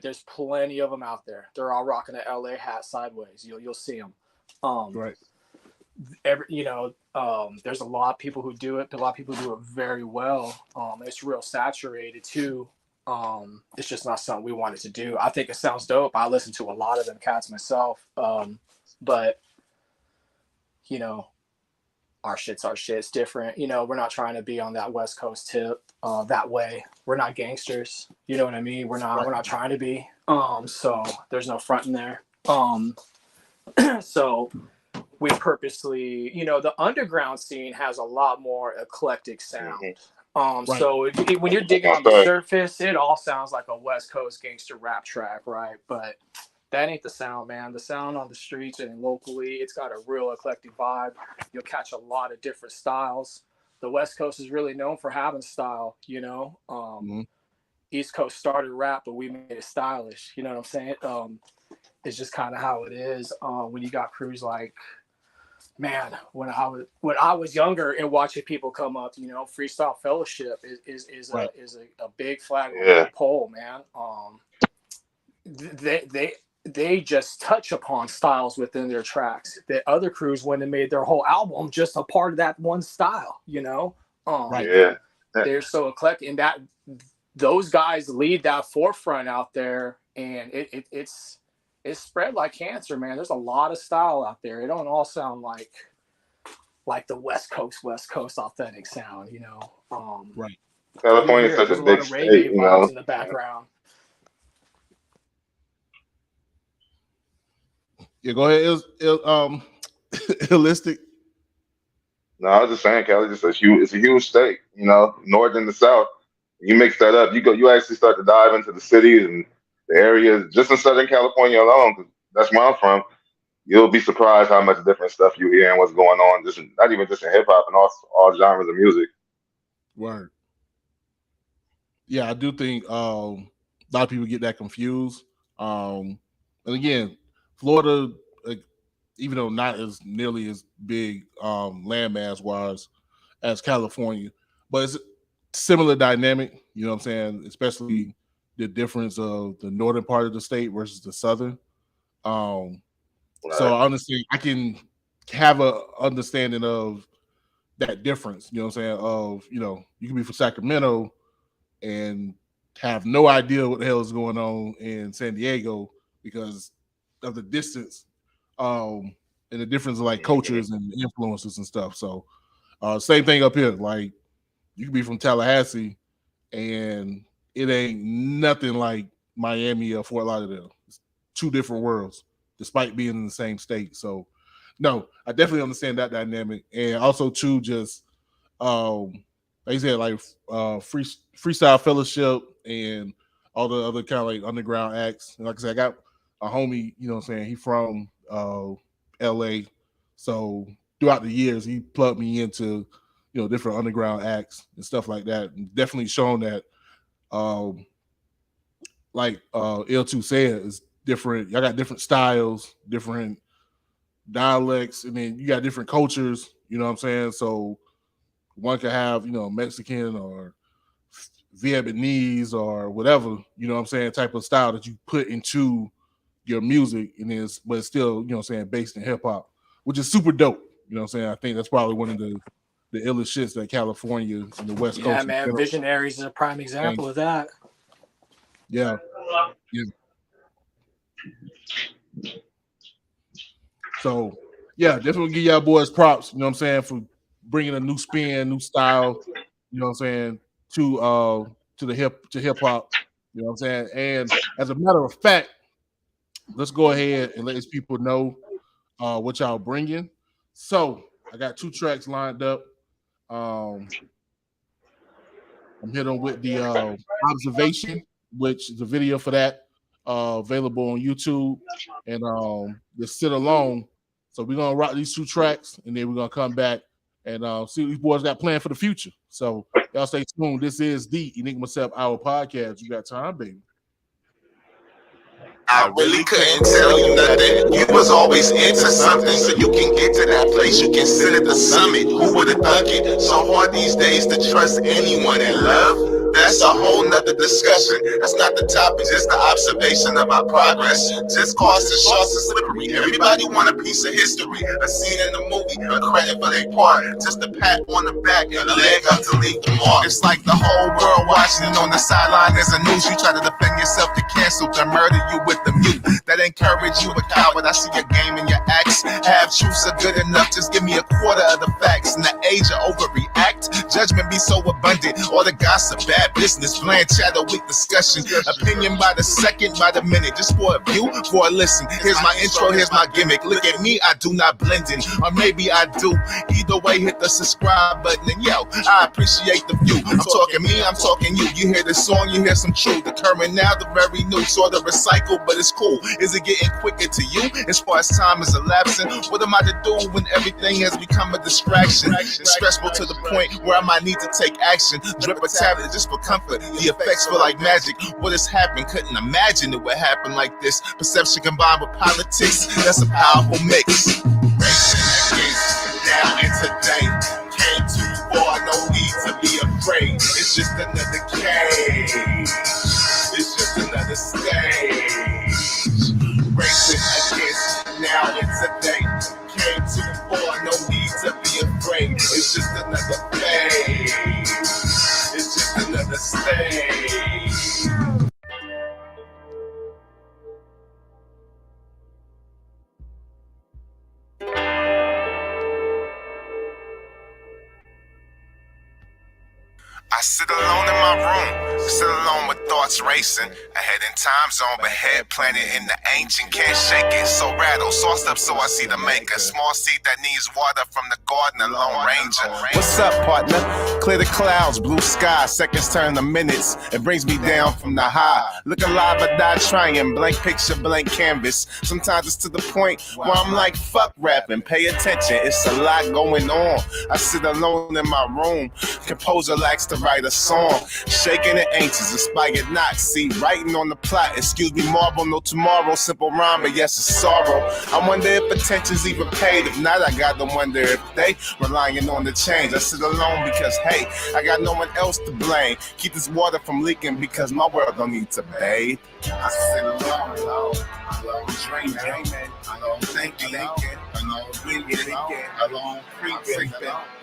There's plenty of them out there. They're all rocking an LA hat sideways. You'll see them. Right. There's a lot of people who do it. A lot of people do it very well. It's real saturated too. It's just not something we wanted to do. I think it sounds dope. I listen to a lot of them cats myself. But our shit's different. We're not trying to be on that West Coast tip. that way. We're not gangsters. You know what I mean? We're not trying to be. So there's no front in there. So we purposely, the underground scene has a lot more eclectic sound. So when you're digging on the surface, it all sounds like a West Coast gangster rap track, right? But that ain't the sound, man. The sound on the streets and locally, it's got a real eclectic vibe. You'll catch a lot of different styles. The West Coast is really known for having style, East Coast started rap, but we made it stylish. You know what I'm saying? It's just kind of how it is. When you got crews like, man, when I was younger and watching people come up, Freestyle Fellowship is a big flag on the pole, man. They just touch upon styles within their tracks that other crews wouldn't have made their whole album just a part of that one style, They're so eclectic, and that those guys lead that forefront out there, and it's spread like cancer, man. There's a lot of style out there. It don't all sound like the West Coast authentic sound, California is such a big state, in the background. Yeah, go ahead. Illistic. No, I was just saying, Cali, it's a huge state, north and the south. You mix that up, you actually start to dive into the cities and the areas just in Southern California alone, because that's where I'm from. You'll be surprised how much different stuff you hear and what's going on, not even just in hip hop and all genres of music. Word. Yeah, I do think a lot of people get that confused. And again, Florida, even though not as nearly as big landmass wise as California, but it's similar dynamic, you know what I'm saying? Especially the difference of the northern part of the state versus the southern. So honestly, I can have a understanding of that difference, you know what I'm saying? Of, you can be from Sacramento and have no idea what the hell is going on in San Diego because of the distance and the difference of like cultures and influences and stuff. So same thing up here. Like you can be from Tallahassee and it ain't nothing like Miami or Fort Lauderdale. It's two different worlds, despite being in the same state. So no, I definitely understand that dynamic. And also too, just like you said, like Freestyle Fellowship and all the other kind of like underground acts. And like I said, I got a homie, you know what I'm saying? He from LA. So throughout the years, he plugged me into, different underground acts and stuff like that. And definitely shown that, like L2 said, is different. Y'all got different styles, different dialects, and then you got different cultures, you know what I'm saying? So one could have, Mexican or Vietnamese or whatever, you know what I'm saying, type of style that you put into your music, but it's still, you know what I'm saying, based in hip hop, which is super dope. You know what I'm saying? I think that's probably one of the illest shits that California and the West Coast. Yeah, man, Visionaries is a prime example of that. Yeah. So, yeah, definitely give y'all boys props, you know what I'm saying, for bringing a new spin, new style, you know what I'm saying, to hip hop, you know what I'm saying? And as a matter of fact, let's go ahead and let these people know what y'all bringing. So, I got 2 tracks lined up. I'm hitting with the Observation, which is a video for that available on YouTube, and the Sit Alone. So we're gonna rock these 2 tracks, and then we're gonna come back and see what these boys got planned for the future. So y'all stay tuned. This is the Enigma Sept Hour podcast. You got time, baby. I really couldn't tell you nothing. You was always into something, so you can get to that place. You can sit at the summit. Who would have thunk it? So hard these days to trust anyone in love. That's a whole nother discussion. That's not the topic, just the observation of our progress. Just cause the shorts are slippery. Everybody want a piece of history, a scene in the movie, a credit for their part, just a pat on the back and a leg up to leave them off. It's like the whole world watching on the sideline as a news. You try to defend yourself to cancel, to murder you with the mute. That encourage you a coward. I see your game and your acts. Have truths are good enough, just give me a quarter of the facts. In the age of overreact, judgment be so abundant. All the gossip, bad business, bland chatter, weak discussion. Opinion by the second, by the minute. Just for a view, for a listen. Here's my intro, here's my gimmick. Look at me, I do not blend in. Or maybe I do. Either way, hit the subscribe button. And yo, I appreciate the view. I'm talking me, I'm talking you. You hear the song, you hear some truth. The current now, the very new. Sort of recycled, but it's cool. Is it getting quicker to you as far as time is elapsing? What am I to do when everything has become a distraction? It's stressful to the point where I might need to take action. Drip a tablet just for comfort. The effects feel like magic. What has happened? Couldn't imagine it would happen like this. Perception combined with politics, that's a powerful mix. Racing against now and today. Came too far, no need to be afraid. It's just another cage. It's just another stage. Racing against now and today. Came too far, no need to be afraid. It's just another phase. It's just another stage. I sit alone in my room, sit alone with thoughts racing. Ahead in time zone, but head planted in the ancient, can't shake it. So rattled, sauced up so I see the maker. Small seed that needs water from the garden, a lone ranger. What's up, partner? Clear the clouds, blue sky, seconds turn to minutes. It brings me down from the high. Look alive but die trying, blank picture, blank canvas. Sometimes it's to the point where I'm like, fuck rapping, pay attention, it's a lot going on. I sit alone in my room, composer likes to write a song, shaking and anxious, inspired not, see, writing on the plot, excuse me, marble, no tomorrow, simple rhyme, but yes, it's sorrow. I wonder if attention's even paid, if not, I got to wonder if they relying on the change. I sit alone because, hey, I got no one else to blame, keep this water from leaking because my world don't need to bathe. I sit alone, dreaming, alone thinking, alone thinking, alone creeping,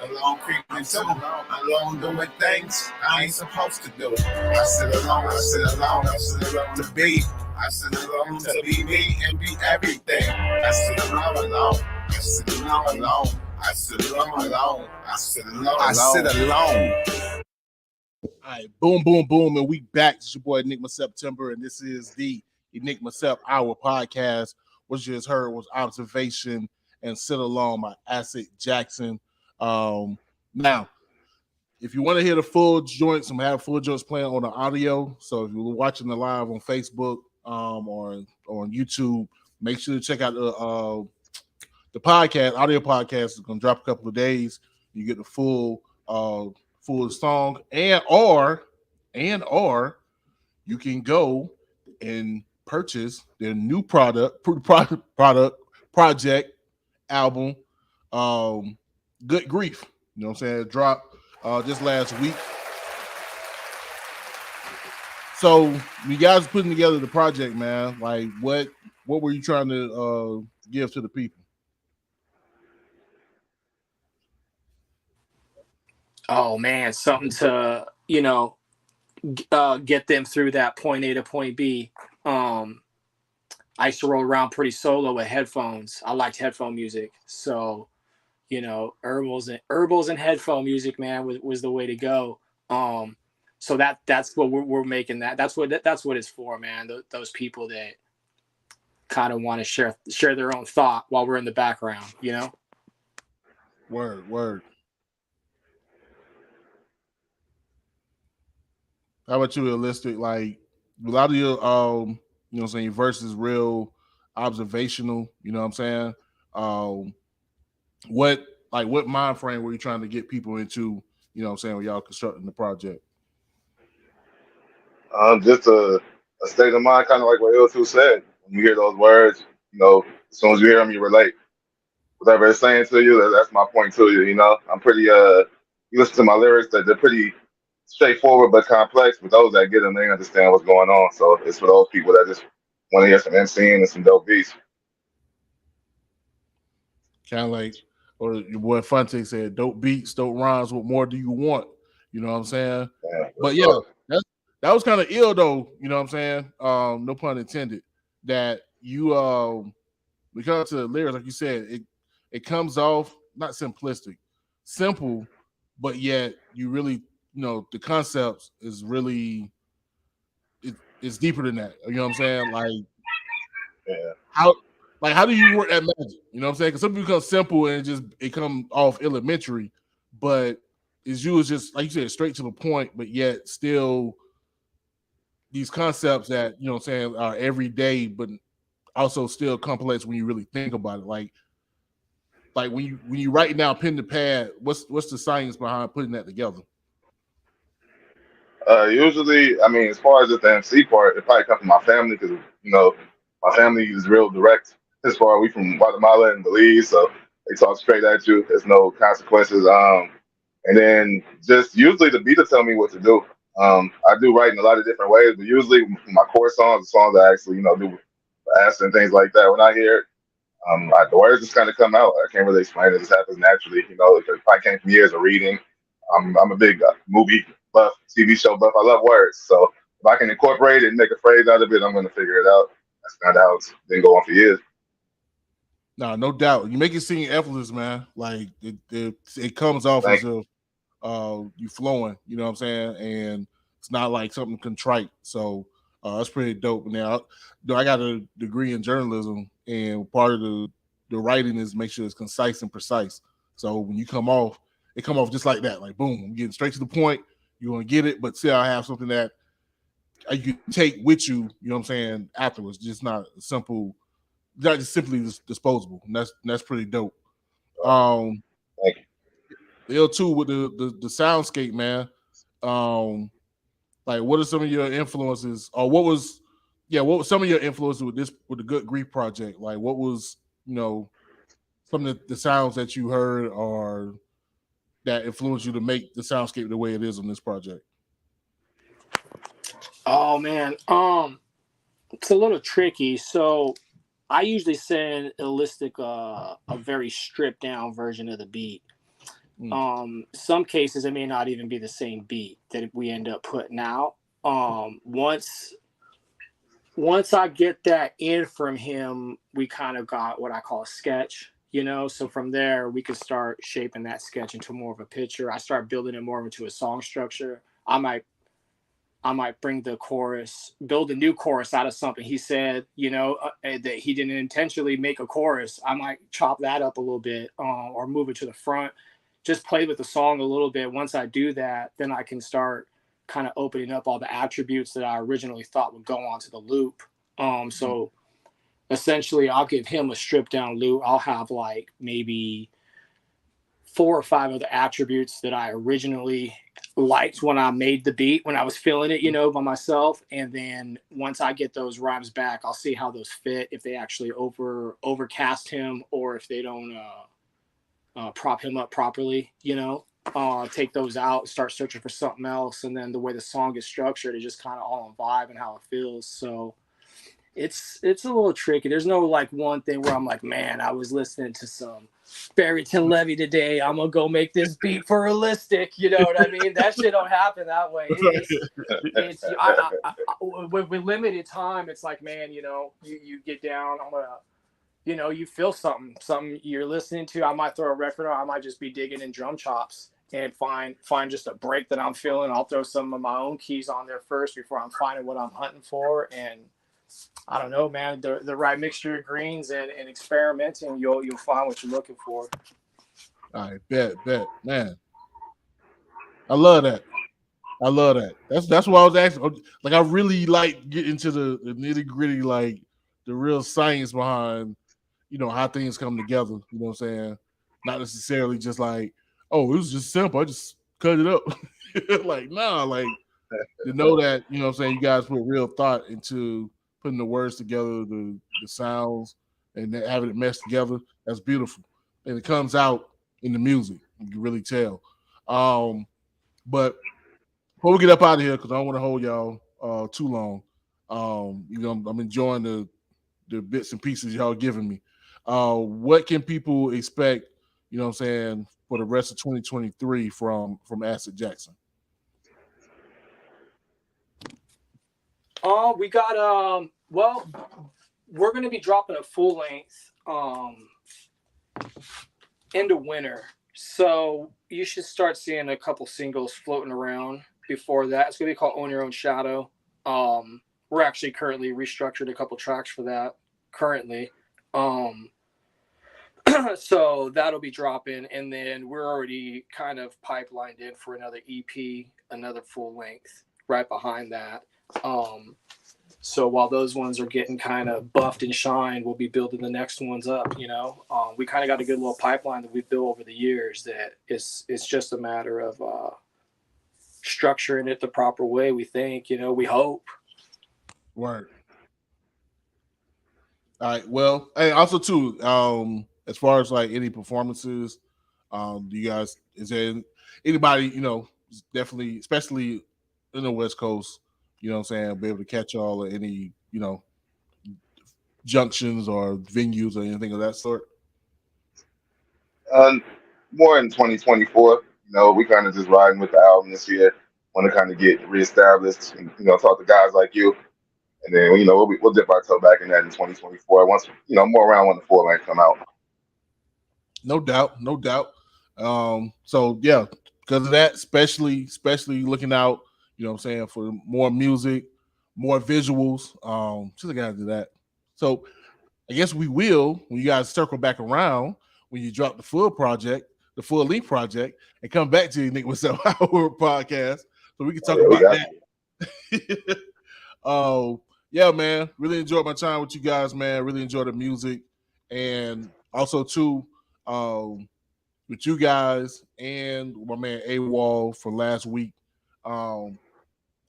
alone creeping too, alone doing things I ain't supposed to do. I sit alone, I sit alone, I sit alone to be. I sit alone to be me and be everything. I sit alone, I sit alone, I sit alone, I sit alone, I sit alone. All right, boom, boom, boom, and we back. It's your boy Enigma September, and this is the Enigma Sept Hour podcast. What you just heard was Observation and Sit Alone by Acid Jackson. Now, if you want to hear the full joints, I'm gonna have full joints playing on the audio. So if you're watching the live on Facebook or on YouTube, make sure to check out the podcast. Audio podcast is gonna drop a couple of days. You get the full song, and or you can go and purchase their new project album, Good Grief. You know what I'm saying? It dropped just last week. So you guys putting together the project, man. Like what were you trying to give to the people? Oh man, something to get them through that point A to point B. I used to roll around pretty solo with headphones. I liked headphone music, so herbals and headphone music, man, was the way to go. So that's what we're making. That's what it's for, man. Those people that kind of want to share their own thought while we're in the background, Word. How about you, Realistic? Like a lot of your you know what I'm saying, your verses real observational, you know what I'm saying? What mind frame were you trying to get people into, you know what I'm saying, when y'all constructing the project? Just a state of mind, kind of like what L2 said. When you hear those words, as soon as you hear them, you relate. Whatever it's saying to you, that's my point to you. I'm pretty. You listen to my lyrics; they're pretty straightforward but complex. But those that get them, they understand what's going on. So it's for those people that just want to hear some MCing and some dope beats. Kind of like, or your boy Fonte said, "Dope beats, dope rhymes. What more do you want?" You know what I'm saying? Yeah, But what's yeah, up? that was kind of ill though. You know what I'm saying? No pun intended. That you when it comes to the lyrics, like you said, it comes off not simplistic, simple, but yet you really, the concepts is really it's deeper than that. You know what I'm saying? Yeah. How how do you work that magic? You know what I'm saying? Because some people become simple and it come off elementary, but it's you is just like you said, straight to the point, but yet still these concepts that what I'm saying are everyday, but also still complex when you really think about it. Like when you write down pen to pad, what's the science behind putting that together? Usually, I mean, as far as just the MC part, it probably comes from my family because my family is real direct. As far as we from Guatemala and Belize, so they talk straight at you. There's no consequences. And then just usually the beat will tell me what to do. I do write in a lot of different ways, but usually my core songs, the songs I actually do fast and things like that. When I hear it, the words just kind of come out. I can't really explain it. It just happens naturally. If I came from years of reading, I'm a big movie buff, TV show buff. I love words, so if I can incorporate it and make a phrase out of it, I'm going to figure it out. That's kind of how it's been going for years. No doubt. You make it seem effortless, man. Like it comes off Thank as if you flowing. You know what I'm saying? And it's not like something contrite. So that's pretty dope. Now, I got a degree in journalism, and part of the writing is make sure it's concise and precise. So when you come off, it come off just like that. Like boom, I'm getting straight to the point. You want to get it, but still I have something that you can take with you. You know what I'm saying? Afterwards, just not simple. Not just simply disposable. And that's pretty dope. Um, thank you. L2 with the soundscape, man. Um, like what are some of your influences, or what was some of your influences with the Good Grief project? Like what was some of the sounds that you heard or that influenced you to make the soundscape the way it is on this project? Oh man, it's a little tricky. So I usually send Illistic a very stripped down version of the beat. Some cases it may not even be the same beat that we end up putting out. Once I get that in from him, we kind of got what I call a sketch, So from there, we could start shaping that sketch into more of a picture. I start building it more into a song structure. I might bring the chorus, build a new chorus out of something he said, that he didn't intentionally make a chorus. I might chop that up a little bit, or move it to the front. Just play with the song a little bit. Once I do that, then I can start kind of opening up all the attributes that I originally thought would go onto the loop. So essentially, I'll give him a stripped down loop. I'll have like maybe 4 or 5 of the attributes that I originally liked when I made the beat, when I was feeling it, by myself. And then once I get those rhymes back, I'll see how those fit, if they actually overcast him or if they don't prop him up properly, take those out, start searching for something else. And then the way the song is structured, it just kind of all on vibe and how it feels. So it's a little tricky. There's no like one thing where I'm like, man, I was listening to some Barrington Levy today. I'm gonna go make this beat for Realistic. You know what I mean? That shit don't happen that way. With limited time, it's like, man, you get down. I'm gonna, you feel something you're listening to. I might throw a record on. I might just be digging in drum chops and find just a break that I'm feeling. I'll throw some of my own keys on there first before I'm finding what I'm hunting for. And I don't know, man, the right mixture of greens and experimenting, you'll find what you're looking for. All right, bet, man. I love that. That's what I was asking. Like, I really like get into the nitty gritty, like the real science behind, how things come together. You know what I'm saying? Not necessarily just like, oh, it was just simple. I just cut it up. Like, nah, like to know that, what I'm saying, you guys put real thought into putting the words together, the sounds, and then having it mesh together. That's beautiful. And it comes out in the music. You can really tell. But before we get up out of here, because I don't want to hold y'all too long. I'm enjoying the bits and pieces y'all giving me. What can people expect? You know what I'm saying, for the rest of 2023 from Acid Jackson? We got well, we're gonna be dropping a full length into winter. So you should start seeing a couple singles floating around before that. It's gonna be called Own Your Own Shadow. We're actually currently restructured a couple tracks for that currently. So that'll be dropping, and then we're already kind of pipelined in for another EP, another full length right behind that. So while those ones are getting kind of buffed and shined, we'll be building the next ones up. We kind of got a good little pipeline that we've built over the years. That it's just a matter of structuring it the proper way. We think, we hope. Word. All right. Well, and also too, as far as like any performances, do you guys, is there anybody, definitely, especially in the West Coast, you know what I'm saying, be able to catch y'all at any, junctions or venues or anything of that sort? More in 2024. We kind of just riding with the album this year. Want to kind of get reestablished and talk to guys like you, and then we'll dip our toe back in that in 2024. Once more around when the full length come out. No doubt, no doubt. So yeah, because of that, especially looking out, you know what I'm saying, for more music, more visuals. Just gotta do that. So I guess we will, when you guys circle back around, when you drop the full length project, and come back to the Enigma Sept Hour podcast, so we can talk about that. Yeah, man, really enjoyed my time with you guys, man. Really enjoyed the music, and also too, with you guys and my man AWOL for last week.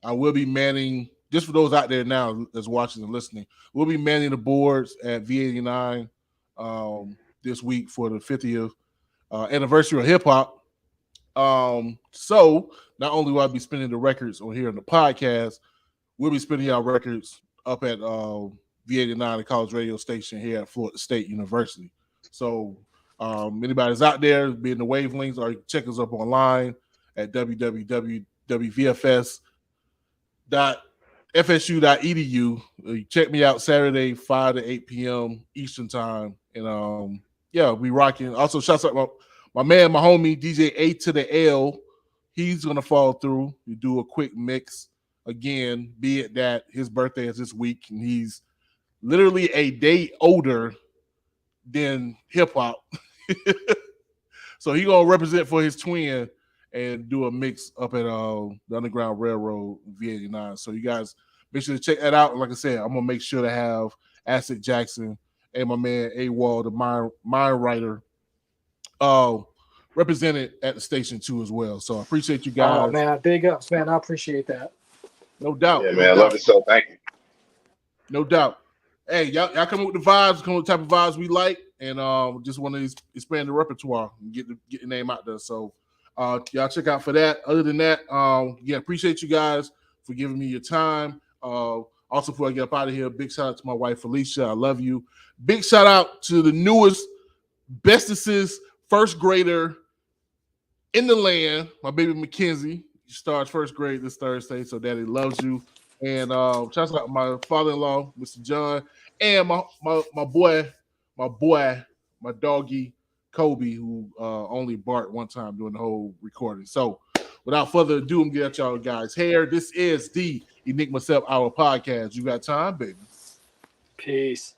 I will be manning, just for those out there now that's watching and listening, we'll be manning the boards at V89 this week for the 50th anniversary of hip hop. So not only will I be spinning the records on here on the podcast, we'll be spinning our records up at V89, the college radio station here at Florida State University. So anybody's out there, be in the wavelengths, or you can check us up online at www.fsu.edu. You check me out Saturday, 5 to 8 p.m. Eastern time. And we rocking. Also, shouts out my man, my homie, DJ A to the L. He's going to fall through. We do a quick mix. Again, be it that his birthday is this week, and he's literally a day older than hip hop. So he gonna represent for his twin and do a mix up at the Underground Railroad V89. So you guys make sure to check that out. Like I said, I'm gonna make sure to have Acid Jackson and my man AWOL, the mind writer, represented at the station too as well. So I appreciate you guys. Oh man, big ups, man. I appreciate that. No doubt. Yeah, man. I love the show. Thank you. No doubt. Hey, y'all come up with the vibes, come with the type of vibes we like, and just want to expand the repertoire and get the name out there. So y'all check out for that. Other than that, appreciate you guys for giving me your time. Also, before I get up out of here, big shout out to my wife Felicia. I love you. Big shout out to the newest, bestest first grader in the land, my baby Mackenzie. She starts first grade this Thursday, so Daddy loves you. And shout out to my father-in-law, Mr. John, and my boy, my doggy, Kobe, who only barked one time during the whole recording. So without further ado, I'm get y'all guys hair. This is the Enigma Sept Hour podcast. You got time, baby? Peace.